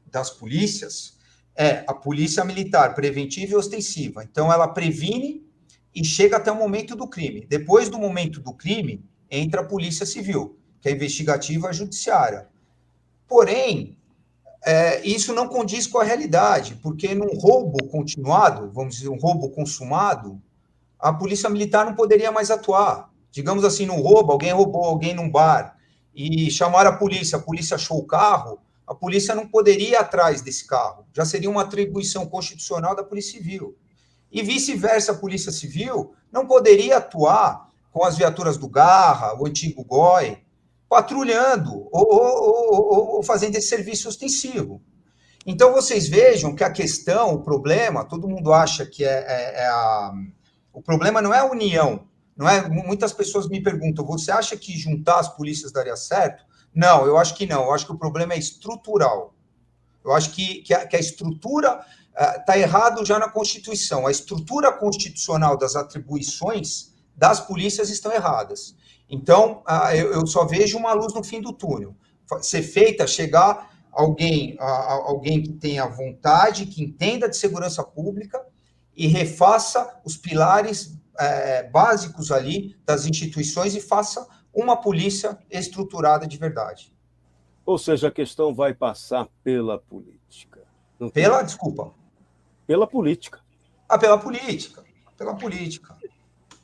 S3: das polícias é a polícia militar preventiva e ostensiva. Então, ela previne e chega até o momento do crime. Depois do momento do crime, entra a polícia civil, que é investigativa e judiciária. Porém, isso não condiz com a realidade, porque num roubo continuado, vamos dizer, um roubo consumado, a polícia militar não poderia mais atuar. Digamos assim, num roubo, alguém roubou alguém num bar e chamaram a polícia achou o carro, a polícia não poderia ir atrás desse carro. Já seria uma atribuição constitucional da Polícia Civil. E vice-versa, a Polícia Civil não poderia atuar com as viaturas do Garra, o antigo GOI, patrulhando ou fazendo esse serviço ostensivo. Então, vocês vejam que a questão, o problema, todo mundo acha que o problema não é a união. Não é? Muitas pessoas me perguntam, você acha que juntar as polícias daria certo? Não, eu acho que não. Eu acho que o problema é estrutural. Eu acho que a estrutura está errado já na Constituição. A estrutura constitucional das atribuições das polícias estão erradas. Então, eu só vejo uma luz no fim do túnel. Ser feita, chegar alguém que tenha vontade, que entenda de segurança pública e refaça os pilares básicos ali das instituições e faça uma polícia estruturada de verdade.
S1: Ou seja, a questão vai passar pela política.
S3: Desculpa.
S1: Pela política.
S3: Pela política. Pela política.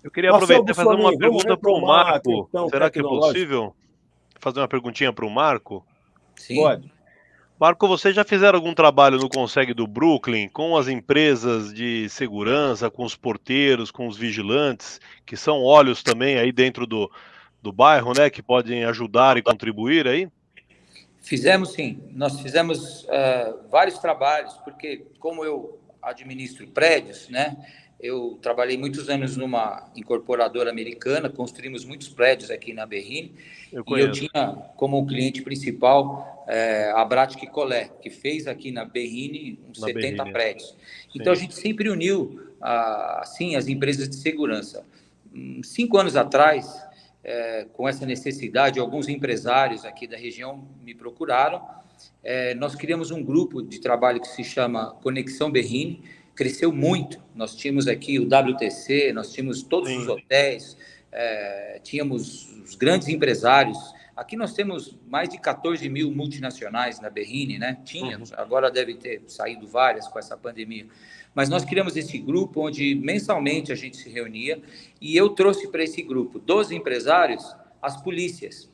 S5: Eu queria aproveitar e fazer uma pergunta para o Marco. Será que é possível fazer uma perguntinha para o Marco?
S2: Sim.
S1: Pode.
S5: Marco, vocês já fizeram algum trabalho no Conseg do Brooklyn com as empresas de segurança, com os porteiros, com os vigilantes, que são olhos também aí dentro do bairro, né, que podem ajudar e contribuir aí?
S2: Fizemos sim. Nós fizemos vários trabalhos, porque como eu administro prédios, né, eu trabalhei muitos anos numa incorporadora americana, construímos muitos prédios aqui na Berrini, e eu tinha como cliente principal a Bratic Collet, que fez aqui na Berrini uns 70 prédios. Então, a gente sempre uniu assim, as empresas de segurança. 5 anos atrás, com essa necessidade, alguns empresários aqui da região me procuraram. Nós criamos um grupo de trabalho que se chama Conexão Berrini, cresceu muito. Nós tínhamos aqui o WTC, nós tínhamos todos os hotéis, tínhamos os grandes empresários. Aqui nós temos mais de 14 mil multinacionais na Berrini, né? Tínhamos, agora deve ter saído várias com essa pandemia. Mas nós criamos esse grupo onde mensalmente a gente se reunia e eu trouxe para esse grupo dos empresários as polícias.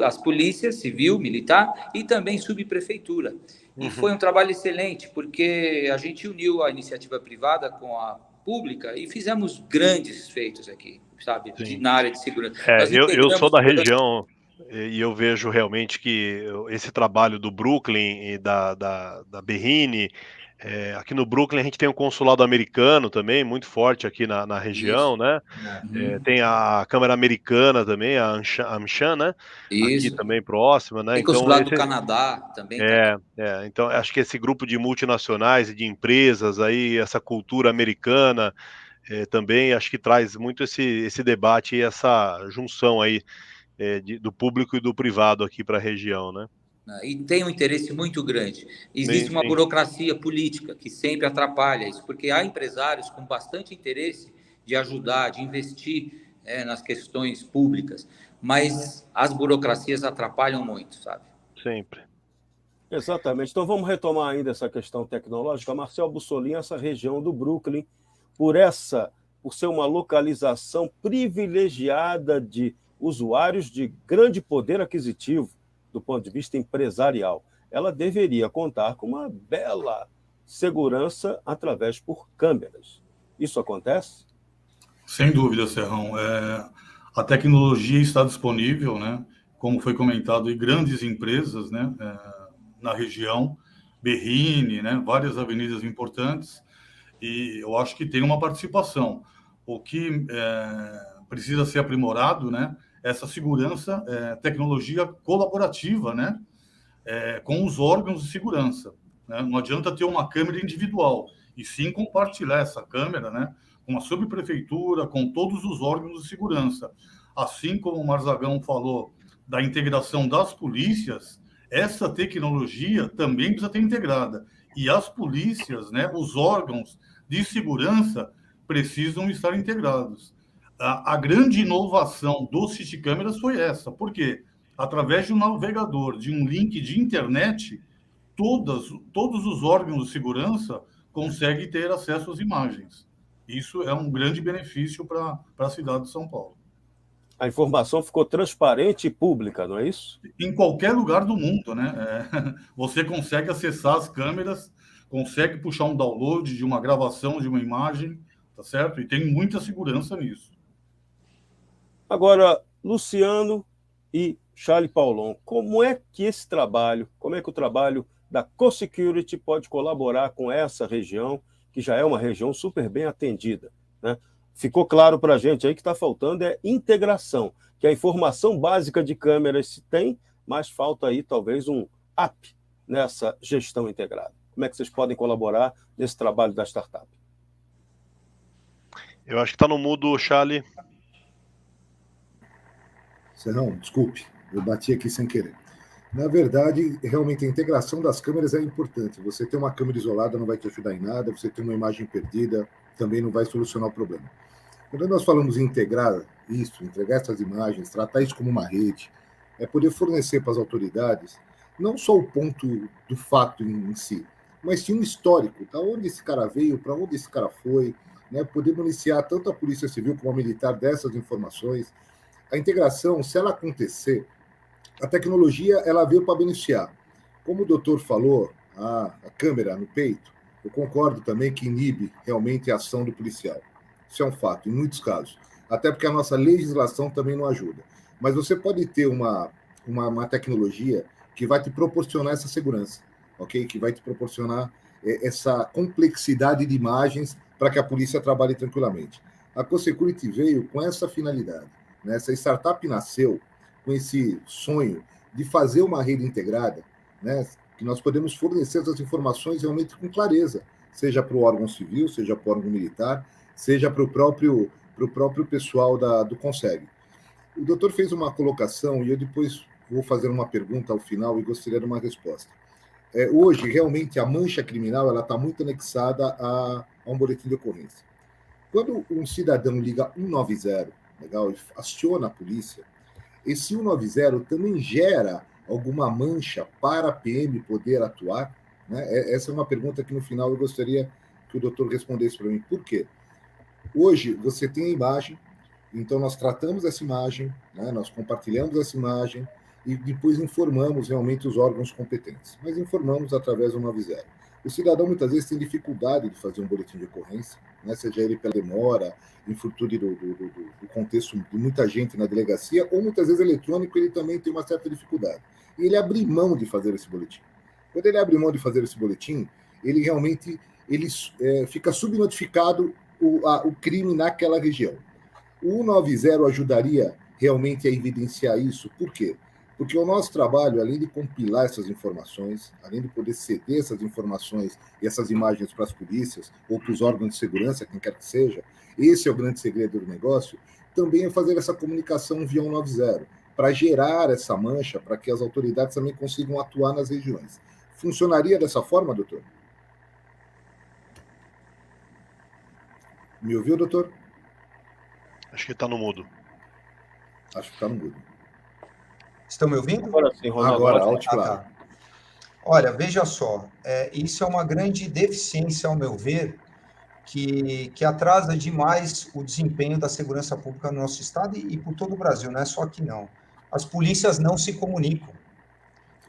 S2: As polícias civil, militar e também subprefeitura. E foi um trabalho excelente, porque a gente uniu a iniciativa privada com a pública e fizemos grandes feitos aqui, sabe, na área de segurança.
S5: Eu sou da região e eu vejo realmente que esse trabalho do Brooklyn e da Berrini, aqui no Brooklyn a gente tem um consulado americano também, muito forte aqui na região, né? Tem a Câmara Americana também, a AmCham, né? Aqui também próxima, né?
S2: Tem consulado do Canadá também.
S5: Então acho que esse grupo de multinacionais e de empresas aí, essa cultura americana, também acho que traz muito esse debate e essa junção aí do público e do privado aqui para a região, né?
S2: E tem um interesse muito grande. Existe uma burocracia política que sempre atrapalha isso, porque há empresários com bastante interesse de ajudar, de investir nas questões públicas, mas as burocracias atrapalham muito, sabe?
S5: Sempre.
S1: Exatamente. Então vamos retomar ainda essa questão tecnológica. Marcel Bussolini, essa região do Brooklyn, por ser uma localização privilegiada de usuários de grande poder aquisitivo, do ponto de vista empresarial, ela deveria contar com uma bela segurança através por câmeras. Isso acontece?
S6: Sem dúvida, Serrão. A tecnologia está disponível, né? Como foi comentado, em grandes empresas, né? Na região, Berrini, né? Várias avenidas importantes, e eu acho que tem uma participação. O que precisa ser aprimorado, né? Essa segurança, tecnologia colaborativa, né, com os órgãos de segurança. Né? Não adianta ter uma câmera individual, e sim compartilhar essa câmera, né, com a subprefeitura, com todos os órgãos de segurança. Assim como o Marzagão falou da integração das polícias, essa tecnologia também precisa ter integrada. E as polícias, né, os órgãos de segurança precisam estar integrados. A grande inovação do City Câmeras foi essa. Por quê? Através de um navegador, de um link de internet, todos os órgãos de segurança conseguem ter acesso às imagens. Isso é um grande benefício para a cidade de São Paulo.
S1: A informação ficou transparente e pública, não é isso?
S6: Em qualquer lugar do mundo, né? Você consegue acessar as câmeras, consegue puxar um download de uma gravação de uma imagem, tá certo? E tem muita segurança nisso.
S1: Agora, Luciano e Charlie Paulon, como é que o trabalho da Co-Security pode colaborar com essa região, que já é uma região super bem atendida, né? Ficou claro para a gente aí que está faltando é integração, que a informação básica de câmeras se tem, mas falta aí talvez um up nessa gestão integrada. Como é que vocês podem colaborar nesse trabalho da startup?
S5: Eu acho que está no mudo, Charlie.
S7: Serrão, desculpe, eu bati aqui sem querer. Na verdade, realmente a integração das câmeras é importante. Você ter uma câmera isolada não vai te ajudar em nada, você ter uma imagem perdida também não vai solucionar o problema. Quando nós falamos em integrar isso, entregar essas imagens, tratar isso como uma rede, é poder fornecer para as autoridades não só o ponto do fato em si, mas sim um histórico, da onde esse cara veio, para onde esse cara foi, né? Poder municiar tanto a Polícia Civil como a Militar dessas informações. A integração, se ela acontecer, a tecnologia ela veio para beneficiar. Como o doutor falou, a câmera no peito, eu concordo também que inibe realmente a ação do policial. Isso é um fato, em muitos casos. Até porque a nossa legislação também não ajuda. Mas você pode ter uma tecnologia que vai te proporcionar essa segurança, ok? Que vai te proporcionar essa complexidade de imagens para que a polícia trabalhe tranquilamente. A Co-Security veio com essa finalidade, né? Essa startup nasceu com esse sonho de fazer uma rede integrada, né? Que nós podemos fornecer essas informações realmente com clareza, seja para o órgão civil, seja para o órgão militar, seja para o próprio pessoal do CONSEG. O doutor fez uma colocação e eu depois vou fazer uma pergunta ao final e gostaria de uma resposta. Hoje, realmente, a mancha criminal está muito anexada a um boletim de ocorrência. Quando um cidadão liga 190, legal, e aciona a polícia, esse 190 também gera alguma mancha para a PM poder atuar? Né? Essa é uma pergunta que, no final, eu gostaria que o doutor respondesse para mim. Por quê? Hoje, você tem a imagem, então nós tratamos essa imagem, né? Nós compartilhamos essa imagem e depois informamos realmente os órgãos competentes. Mas informamos através do 190. O cidadão, muitas vezes, tem dificuldade de fazer um boletim de ocorrência, né? Seja ele pela demora, infortúnio do contexto de muita gente na delegacia, ou muitas vezes eletrônico, ele também tem uma certa dificuldade. E ele abre mão de fazer esse boletim. Quando ele abre mão de fazer esse boletim, ele realmente fica subnotificado o crime naquela região. O 190 ajudaria realmente a evidenciar isso. Por quê? Porque o nosso trabalho, além de compilar essas informações, além de poder ceder essas informações e essas imagens para as polícias ou para os órgãos de segurança, quem quer que seja, esse é o grande segredo do negócio, também é fazer essa comunicação via 190, para gerar essa mancha, para que as autoridades também consigam atuar nas regiões. Funcionaria dessa forma, doutor? Me ouviu, doutor?
S5: Acho que está no mudo.
S7: Acho que está no mudo.
S3: Estão me ouvindo?
S1: Agora sim, Ronaldo.
S7: Agora, alto e claro.
S3: Tá. Olha, veja só, isso é uma grande deficiência, ao meu ver, que atrasa demais o desempenho da segurança pública no nosso estado e por todo o Brasil, não é só aqui não. As polícias não se comunicam.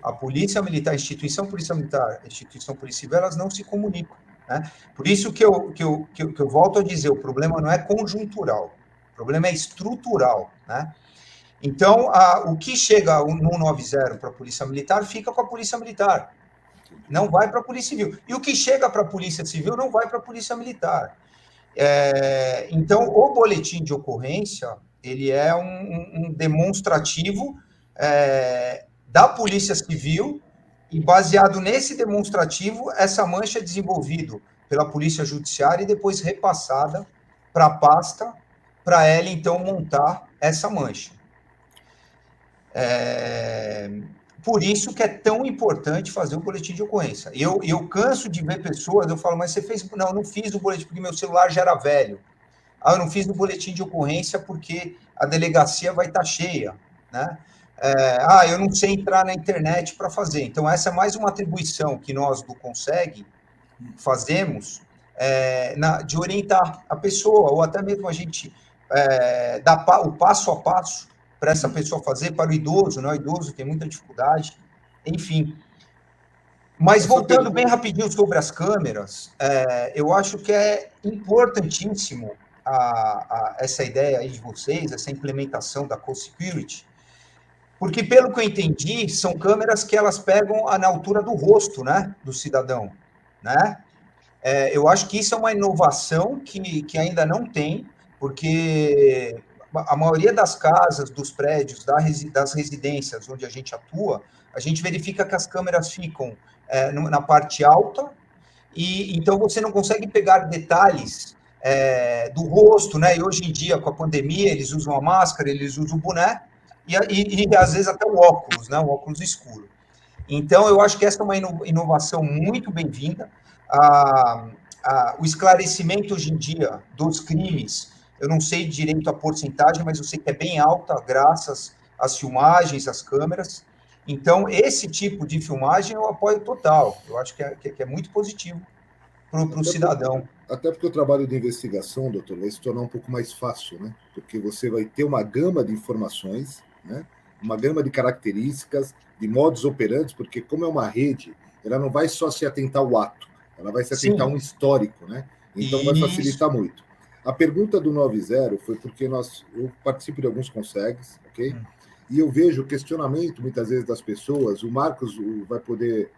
S3: A Polícia Militar, a instituição Polícia Militar, a instituição Polícia Civil, elas não se comunicam, né? Por isso que eu volto a dizer, o problema não é conjuntural, o problema é estrutural, né? Então, o que chega no 190 para a Polícia Militar, fica com a Polícia Militar, não vai para a Polícia Civil. E o que chega para a Polícia Civil não vai para a Polícia Militar. Então, o boletim de ocorrência, ele é um demonstrativo da Polícia Civil, e baseado nesse demonstrativo, essa mancha é desenvolvida pela Polícia Judiciária e depois repassada para a pasta, para ela, então, montar essa mancha. Por isso que é tão importante fazer o boletim de ocorrência. Eu canso de ver pessoas, eu falo, mas você fez... Não, eu não fiz o boletim porque meu celular já era velho. Eu não fiz o boletim de ocorrência porque a delegacia vai estar cheia, né? eu não sei entrar na internet para fazer. Então, essa é mais uma atribuição que nós do Conseg fazemos, de orientar a pessoa, ou até mesmo a gente dar o passo a passo para essa pessoa fazer, para o idoso, né? O idoso tem muita dificuldade, enfim. Mas voltando bem rapidinho sobre as câmeras, eu acho que é importantíssimo essa ideia aí de vocês, essa implementação da co-security, porque, pelo que eu entendi, são câmeras que elas pegam na altura do rosto, né, do cidadão, né? Eu acho que isso é uma inovação que ainda não tem, porque a maioria das casas, dos prédios, das residências onde a gente atua, a gente verifica que as câmeras ficam na parte alta, e então você não consegue pegar detalhes do rosto, né? E hoje em dia, com a pandemia, eles usam a máscara, eles usam o boné, e às vezes até o óculos, né? O óculos escuro. Então, eu acho que essa é uma inovação muito bem-vinda. O esclarecimento hoje em dia dos crimes, eu não sei direito a porcentagem, mas eu sei que é bem alta, graças às filmagens, às câmeras. Então, esse tipo de filmagem eu apoio total. Eu acho que é muito positivo para o cidadão.
S7: Até porque o trabalho de investigação, doutor, vai se tornar um pouco mais fácil, né? Porque você vai ter uma gama de informações, né? Uma gama de características, de modus operandi, porque como é uma rede, ela não vai só se atentar ao ato, ela vai se atentar a um histórico, né? Então vai facilitar muito. A pergunta do 90 foi porque eu participo de alguns consegues, ok? E eu vejo o questionamento, muitas vezes, das pessoas, o Marcos vai poder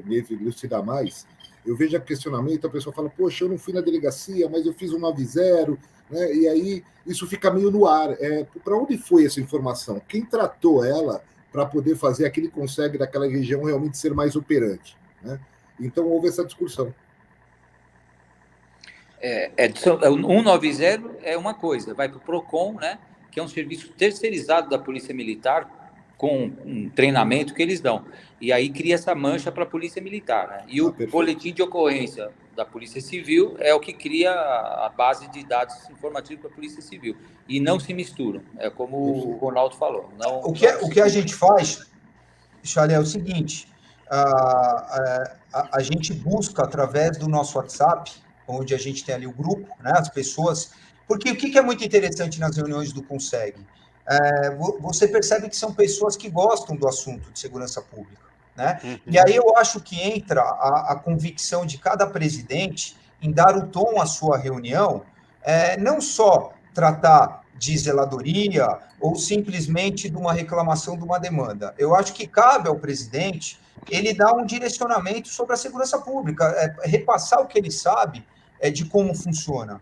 S7: me elucidar mais. Eu vejo o questionamento, a pessoa fala, poxa, eu não fui na delegacia, mas eu fiz um 90, né? E aí isso fica meio no ar. Para onde foi essa informação? Quem tratou ela para poder fazer aquele consegue daquela região realmente ser mais operante, né? Então houve essa discussão.
S2: 190 é uma coisa, vai para o PROCON, né, que é um serviço terceirizado da Polícia Militar, com um treinamento que eles dão. E aí cria essa mancha para a Polícia Militar. Né? E o boletim de ocorrência da Polícia Civil é o que cria a base de dados informativos para a Polícia Civil. E não se misturam, é como o Ronaldo falou.
S3: O que a gente faz, Charlie, é o seguinte, a gente busca através do nosso WhatsApp, onde a gente tem ali o grupo, né, as pessoas... Porque o que é muito interessante nas reuniões do Conseg? Você percebe que são pessoas que gostam do assunto de segurança pública, né? E aí eu acho que entra a convicção de cada presidente em dar o tom à sua reunião, não só tratar de zeladoria ou simplesmente de uma reclamação de uma demanda. Eu acho que cabe ao presidente ele dar um direcionamento sobre a segurança pública, repassar o que ele sabe de como funciona.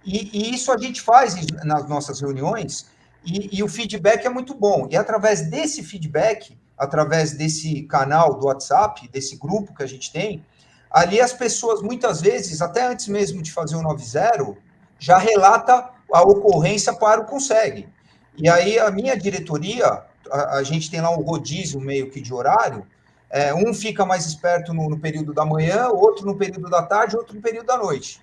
S3: E isso a gente faz nas nossas reuniões, e o feedback é muito bom. E através desse feedback, através desse canal do WhatsApp, desse grupo que a gente tem, ali as pessoas, muitas vezes, até antes mesmo de fazer o 90, já relata a ocorrência para o Conseg. E aí a minha diretoria, a gente tem lá um rodízio meio que de horário, um fica mais esperto no período da manhã, outro no período da tarde, outro no período da noite.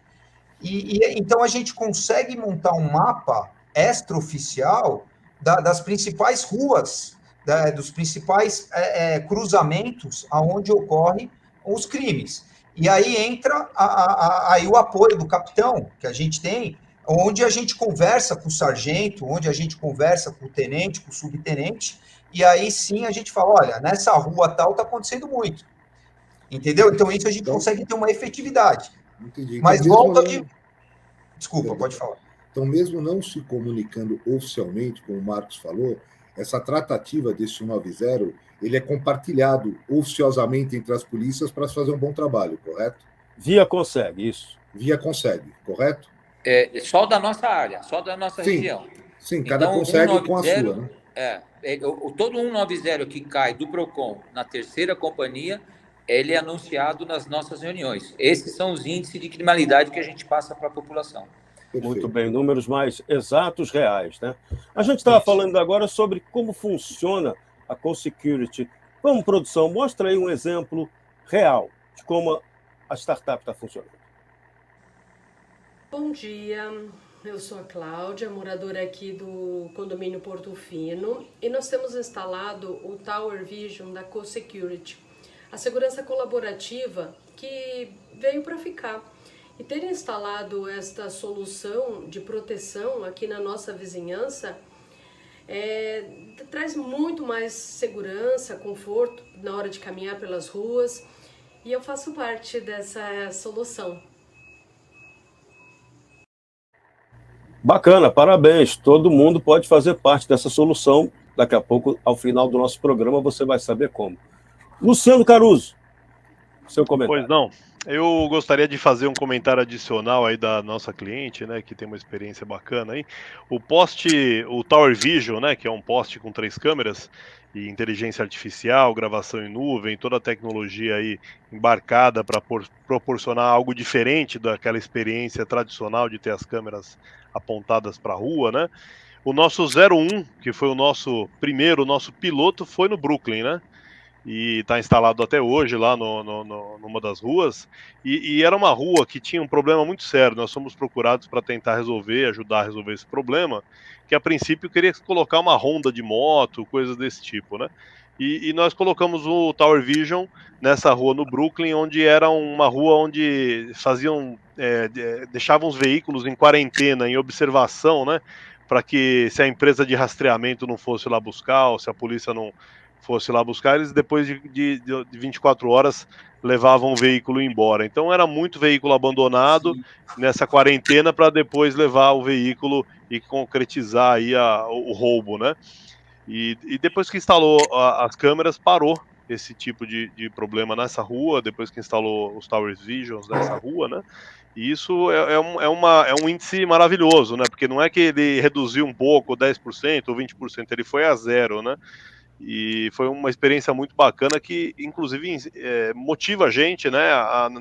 S3: Então a gente consegue montar um mapa extraoficial das principais ruas, dos principais cruzamentos aonde ocorrem os crimes. E aí entra aí o apoio do capitão, que a gente tem, onde a gente conversa com o sargento, onde a gente conversa com o tenente, com o subtenente, e aí sim a gente fala, olha, nessa rua tal está acontecendo muito. Entendeu? Então isso a gente consegue ter uma efetividade.
S7: Entendi.
S3: Mas volta de... Desculpa, pode falar.
S7: Então, mesmo não se comunicando oficialmente, como o Marcos falou, essa tratativa desse 190, ele é compartilhado oficiosamente entre as polícias para fazer um bom trabalho, correto?
S1: Via Conseg, isso.
S7: Via Conseg, correto?
S2: Só da nossa área, só da nossa região.
S7: Sim, cada então, Conseg com a sua, né?
S2: Todo 190 que cai do PROCON na terceira companhia, ele é anunciado nas nossas reuniões. Esses são os índices de criminalidade que a gente passa para a população.
S1: Perfeito. Muito bem, números mais exatos, reais, né? A gente estava falando agora sobre como funciona a co-security. Como produção, mostra aí um exemplo real de como a startup está funcionando.
S8: Bom dia. Eu sou a Cláudia, moradora aqui do condomínio Porto Fino, e nós temos instalado o Tower Vision da Co-Security, a segurança colaborativa que veio para ficar. E ter instalado esta solução de proteção aqui na nossa vizinhança traz muito mais segurança, conforto na hora de caminhar pelas ruas, e eu faço parte dessa solução.
S1: Bacana, parabéns. Todo mundo pode fazer parte dessa solução. Daqui a pouco, ao final do nosso programa, você vai saber como. Luciano Caruso, seu comentário.
S5: Pois não. Eu gostaria de fazer um comentário adicional aí da nossa cliente, né, que tem uma experiência bacana aí. O Tower Vision, né, que é um poste com 3 câmeras e inteligência artificial, gravação em nuvem, toda a tecnologia aí embarcada para proporcionar algo diferente daquela experiência tradicional de ter as câmeras apontadas para a rua, né? O nosso 01, que foi o nosso piloto, foi no Brooklyn, né? E está instalado até hoje lá numa das ruas, e era uma rua que tinha um problema muito sério. Nós fomos procurados para tentar ajudar a resolver esse problema, que a princípio queria colocar uma ronda de moto, coisas desse tipo, né? E nós colocamos o Tower Vision nessa rua no Brooklyn, onde era uma rua onde deixavam os veículos em quarentena, em observação, né? Para que, se a empresa de rastreamento não fosse lá buscar, ou se a polícia não fosse lá buscar, eles depois de 24 horas levavam o veículo embora. Então era muito veículo abandonado nessa quarentena para depois levar o veículo e concretizar aí o roubo, né? E depois que instalou as câmeras, parou esse tipo de problema nessa rua, depois que instalou os Tower Visions nessa rua, né? E isso é um índice maravilhoso, né? Porque não é que ele reduziu um pouco, 10% ou 20%, ele foi a zero, né? E foi uma experiência muito bacana que, inclusive, motiva a gente, né,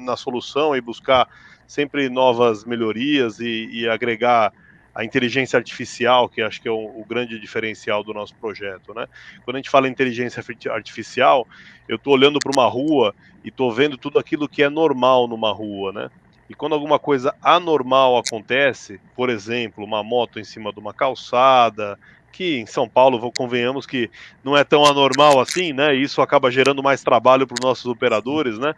S5: na solução e buscar sempre novas melhorias e agregar a inteligência artificial, que acho que é o grande diferencial do nosso projeto, né? Quando a gente fala em inteligência artificial, eu estou olhando para uma rua e estou vendo tudo aquilo que é normal numa rua, né? E quando alguma coisa anormal acontece, por exemplo, uma moto em cima de uma calçada, que em São Paulo, convenhamos que não é tão anormal assim, né? E isso acaba gerando mais trabalho para os nossos operadores, né?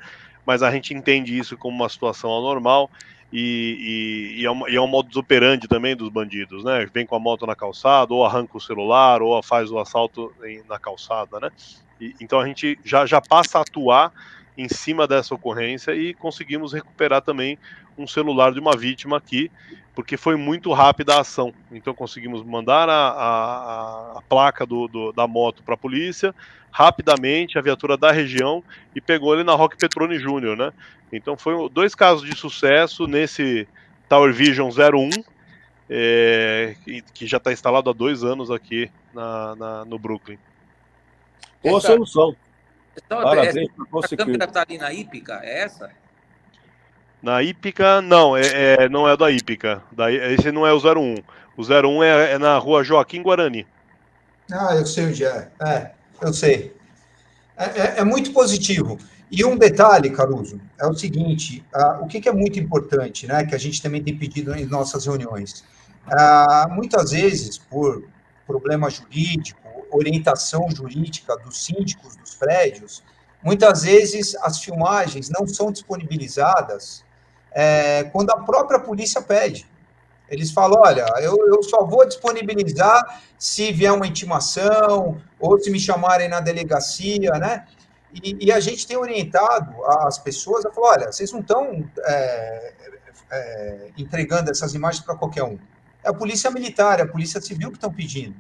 S5: Mas a gente entende isso como uma situação anormal e é um modus operandi também dos bandidos, né? Vem com a moto na calçada, ou arranca o celular, ou faz o assalto na calçada, né? Então a gente já passa a atuar em cima dessa ocorrência e conseguimos recuperar também um celular de uma vítima aqui, porque foi muito rápida a ação. Então conseguimos mandar a placa da moto para a polícia, rapidamente, a viatura da região, e pegou ele na Roque Petroni Júnior, né? Então foi 2 casos de sucesso nesse Tower Vision 01, que já está instalado há 2 anos aqui no Brooklyn.
S1: Boa solução.
S2: Parabéns. A câmera está ali na Hípica, é essa?
S5: Na Hípica, não, não é da Hípica. Esse não é o 01. O 01 é na rua Joaquim Guarani.
S3: Ah, eu sei onde é. Eu sei. É muito positivo. E um detalhe, Caruso, é o seguinte, o que é muito importante, né, que a gente também tem pedido em nossas reuniões. Muitas vezes, por problema jurídico, orientação jurídica dos síndicos dos prédios, muitas vezes as filmagens não são disponibilizadas quando a própria polícia pede. Eles falam, olha, eu só vou disponibilizar se vier uma intimação ou se me chamarem na delegacia, né? E a gente tem orientado as pessoas a falar, olha, vocês não estão entregando essas imagens para qualquer um. É a polícia militar, é a polícia civil que estão pedindo.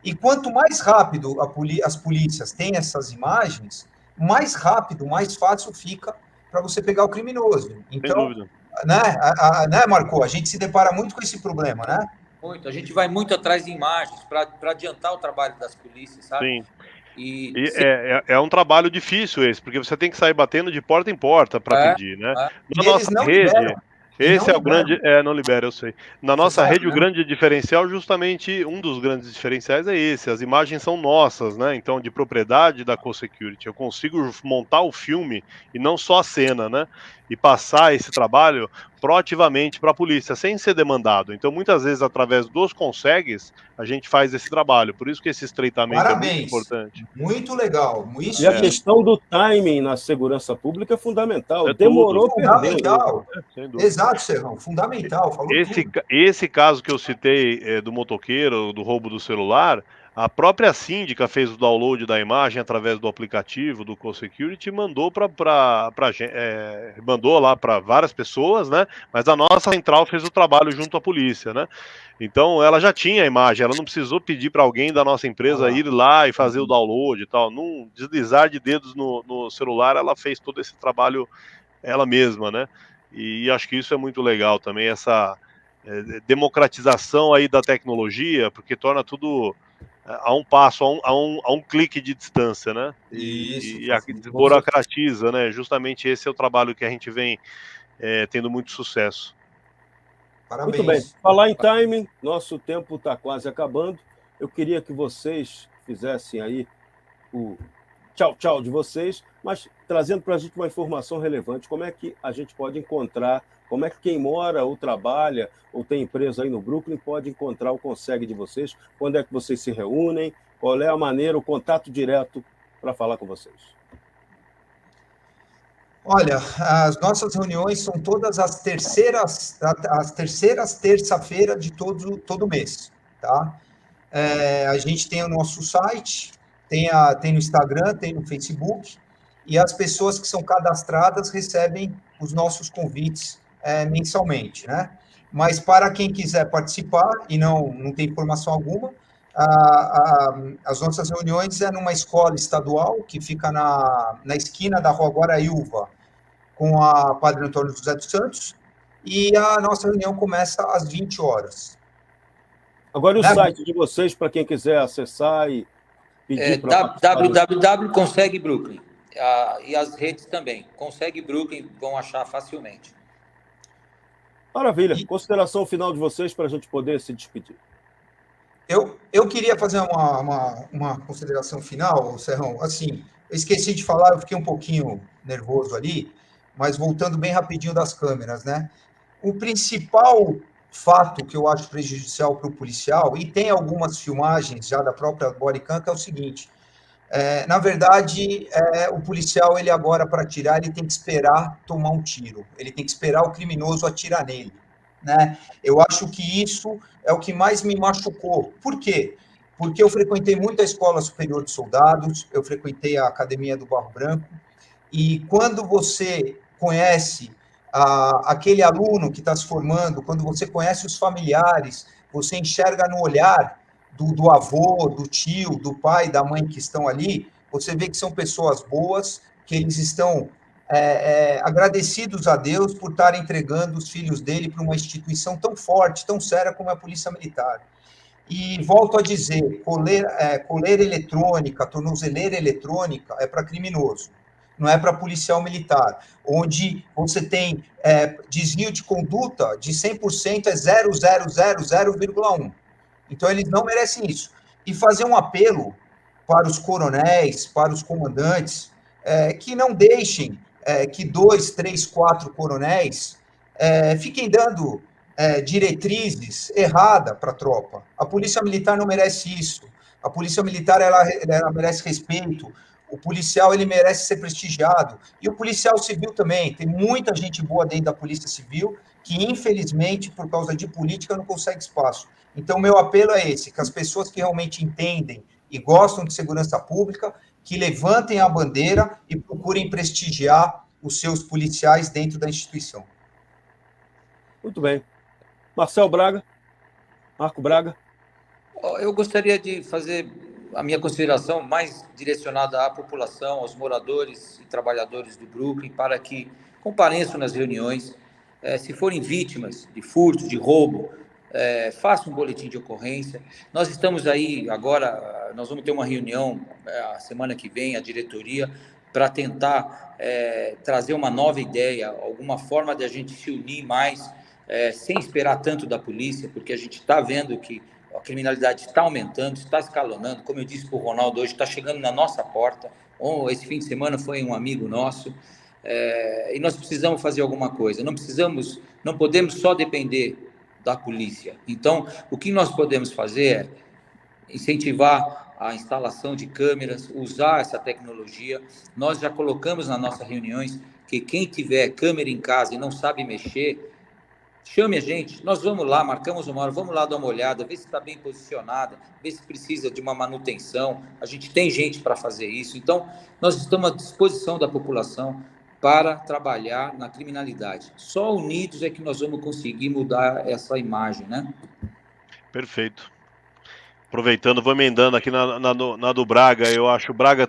S3: E quanto mais rápido as polícias têm essas imagens, mais rápido, mais fácil fica para você pegar o criminoso. Então,
S5: sem dúvida.
S3: Né, Marco? A gente se depara muito com esse problema, né?
S2: Muito. A gente vai muito atrás de imagens para adiantar o trabalho das polícias, sabe?
S5: Sim. É um trabalho difícil esse, porque você tem que sair batendo de porta em porta para pedir, né? Na nossa rede, esse é o grande... não libera, eu sei. Na nossa rede, o grande diferencial, justamente, um dos grandes diferenciais é esse. As imagens são nossas, né? Então, de propriedade da Co-Security. Eu consigo montar o filme e não só a cena, né? e passar esse trabalho proativamente para a polícia, sem ser demandado. Então, muitas vezes, através dos consegues, a gente faz esse trabalho. Por isso que esse estreitamento é muito importante.
S3: Muito legal. Isso
S1: E a questão do timing na segurança pública é fundamental. Demorou,
S3: fundamental. Exato, Serrão, fundamental. Falou
S5: esse caso que eu citei do motoqueiro, do roubo do celular, a própria síndica fez o download da imagem através do aplicativo do CoSecurity e mandou mandou lá para várias pessoas, né? Mas a nossa central fez o trabalho junto à polícia, né? Então ela já tinha a imagem, ela não precisou pedir para alguém da nossa empresa ir lá e fazer o download e tal. Num deslizar de dedos no celular, ela fez todo esse trabalho ela mesma, né? E acho que isso é muito legal também, essa democratização aí da tecnologia, porque torna tudo a um passo, a um clique de distância, né? E desburocratiza, né? Justamente esse é o trabalho que a gente vem tendo muito sucesso.
S3: Parabéns.
S1: Muito bem. Falar em timing, nosso tempo está quase acabando. Eu queria que vocês fizessem aí o tchau de vocês, mas trazendo para a gente uma informação relevante. Como é que a gente pode encontrar, como é que quem mora ou trabalha ou tem empresa aí no Brooklyn pode encontrar o consegue de vocês? Quando é que vocês se reúnem? Qual é a maneira, o contato direto para falar com vocês?
S3: Olha, as nossas reuniões são todas as terceiras terça-feira de todo mês, tá? A gente tem o nosso site, tem no Instagram, tem no Facebook, e as pessoas que são cadastradas recebem os nossos convites mensalmente, né? Mas para quem quiser participar e não tem informação alguma, as nossas reuniões é numa escola estadual que fica na esquina da Rua Guaraíva com a Padre Antônio José dos Santos, e a nossa reunião começa às 20 horas.
S1: Agora, o site de vocês, para quem quiser acessar e pedir para
S2: www.conseguebrooklyn. E as redes também. Consegue Brooklyn, vão achar facilmente.
S1: Maravilha. Consideração final de vocês para a gente poder se despedir.
S3: Eu queria fazer uma consideração final, Serrão. Assim, eu esqueci de falar, eu fiquei um pouquinho nervoso ali, mas voltando bem rapidinho das câmeras, né? O principal fato que eu acho prejudicial para o policial, e tem algumas filmagens já da própria bodycam, que é o seguinte: na verdade, o policial, ele agora, para atirar, ele tem que esperar tomar um tiro, ele tem que esperar o criminoso atirar nele, né? Eu acho que isso é o que mais me machucou. Por quê? Porque eu frequentei muito a Escola Superior de Soldados, eu frequentei a Academia do Barro Branco, e quando você conhece aquele aluno que está se formando, quando você conhece os familiares, você enxerga no olhar do avô, do tio, do pai, da mãe que estão ali, você vê que são pessoas boas, que eles estão agradecidos a Deus por estar entregando os filhos dele para uma instituição tão forte, tão séria como a Polícia Militar. E volto a dizer, coleira eletrônica, tornozeleira eletrônica é para criminoso, não é para policial militar, onde você tem desvio de conduta de 100% é 0,000,1. Então, eles não merecem isso. E fazer um apelo para os coronéis, para os comandantes, que não deixem que 2, 3, 4 coronéis fiquem dando diretrizes erradas para a tropa. A Polícia Militar não merece isso. A Polícia Militar ela merece respeito. O policial, ele merece ser prestigiado. E o policial civil também. Tem muita gente boa dentro da Polícia Civil que, infelizmente, por causa de política, não consegue espaço. Então, meu apelo é esse, que as pessoas que realmente entendem e gostam de segurança pública, que levantem a bandeira e procurem prestigiar os seus policiais dentro da instituição.
S1: Muito bem. Marco Braga.
S2: Eu gostaria de fazer a minha consideração mais direcionada à população, aos moradores e trabalhadores do Brooklyn, para que compareçam nas reuniões. Se forem vítimas de furto, de roubo, façam um boletim de ocorrência. Nós estamos aí agora, nós vamos ter uma reunião a semana que vem, a diretoria, para tentar trazer uma nova ideia, alguma forma de a gente se unir mais, sem esperar tanto da polícia, porque a gente está vendo que a criminalidade está aumentando, está escalonando. Como eu disse para o Ronaldo hoje, está chegando na nossa porta. Esse fim de semana foi um amigo nosso. e nós precisamos fazer alguma coisa. Não podemos só depender da polícia. Então, o que nós podemos fazer é incentivar a instalação de câmeras, usar essa tecnologia. Nós já colocamos nas nossas reuniões que quem tiver câmera em casa e não sabe mexer, chame a gente, nós vamos lá, marcamos uma hora, vamos lá dar uma olhada, ver se está bem posicionada, ver se precisa de uma manutenção. A gente tem gente para fazer isso. Então, nós estamos à disposição da população para trabalhar na criminalidade. Só unidos é que nós vamos conseguir mudar essa imagem, né?
S5: Perfeito. Aproveitando, vou emendando aqui na do Braga. Eu acho, Braga,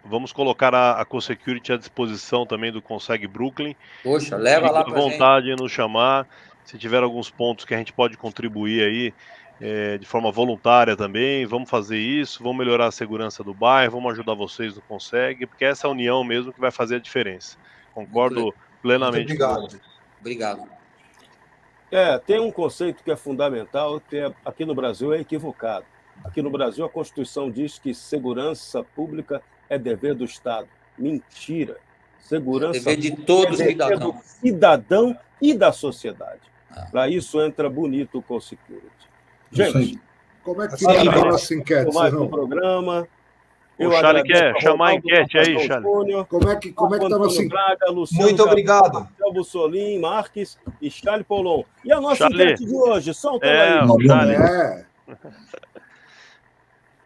S5: vamos colocar a CoSecurity à disposição também do Conseg Brooklyn.
S2: Poxa, leva lá para a gente.
S5: Vontade de nos chamar. Se tiver alguns pontos que a gente pode contribuir aí de forma voluntária também, vamos fazer isso, vamos melhorar a segurança do bairro, vamos ajudar vocês no Conseg, porque essa união mesmo que vai fazer a diferença. Concordo plenamente com vocês.
S2: Obrigado.
S1: Tem um conceito que é fundamental, que aqui no Brasil é equivocado. Aqui no Brasil, a Constituição diz que segurança pública é dever do Estado. Mentira. Segurança
S2: dever de todo cidadão.
S1: Do cidadão e da sociedade. Para isso entra bonito o CoSecurity. Gente,
S7: como é que está a nossa enquete?
S1: Mais um programa.
S5: O Charlie quer chamar a enquete aí, Charlie.
S7: Como é que está a nossa enquete?
S3: Muito obrigado.
S1: Bussolin, Marques e Charlie Paulon. E a nossa enquete de hoje? Solta aí.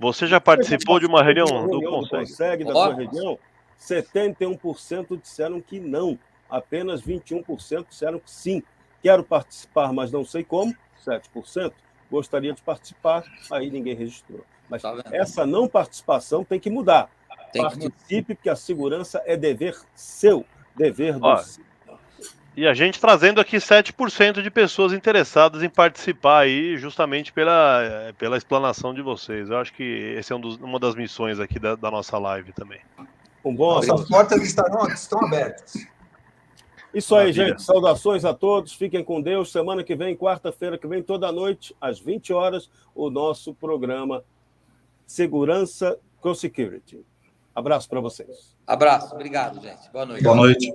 S5: Você já participou de uma reunião do Conseg?
S1: Da sua região? 71% disseram que não. Apenas 21% disseram que sim. Quero participar, mas não sei como. 7%. Gostaria de participar, aí ninguém registrou. Mas essa não participação tem que mudar. Participe, porque a segurança é dever seu, dever do cidadão.
S5: E a gente trazendo aqui 7% de pessoas interessadas em participar aí, justamente pela explanação de vocês. Eu acho que essa é uma das missões aqui da nossa live também.
S3: Nossas portas estão abertas.
S1: Isso aí, gente. Saudações a todos. Fiquem com Deus. Semana que vem, quarta-feira que vem, toda noite, às 20 horas, o nosso programa Segurança CoSecurity. Abraço para vocês.
S2: Abraço. Obrigado, gente. Boa noite.
S6: Boa noite.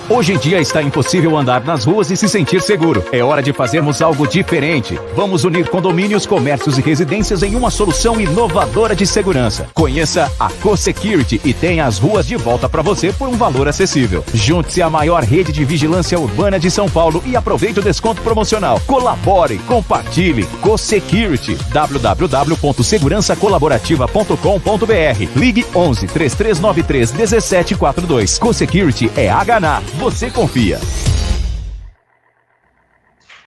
S4: Hoje em dia está impossível andar nas ruas e se sentir seguro. É hora de fazermos algo diferente. Vamos unir condomínios, comércios e residências em uma solução inovadora de segurança. Conheça a CoSecurity e tenha as ruas de volta para você por um valor acessível. Junte-se à maior rede de vigilância urbana de São Paulo e aproveite o desconto promocional. Colabore, compartilhe. CoSecurity. www.segurançacolaborativa.com.br. Ligue 11 3393 1742. CoSecurity é HNA. Você confia.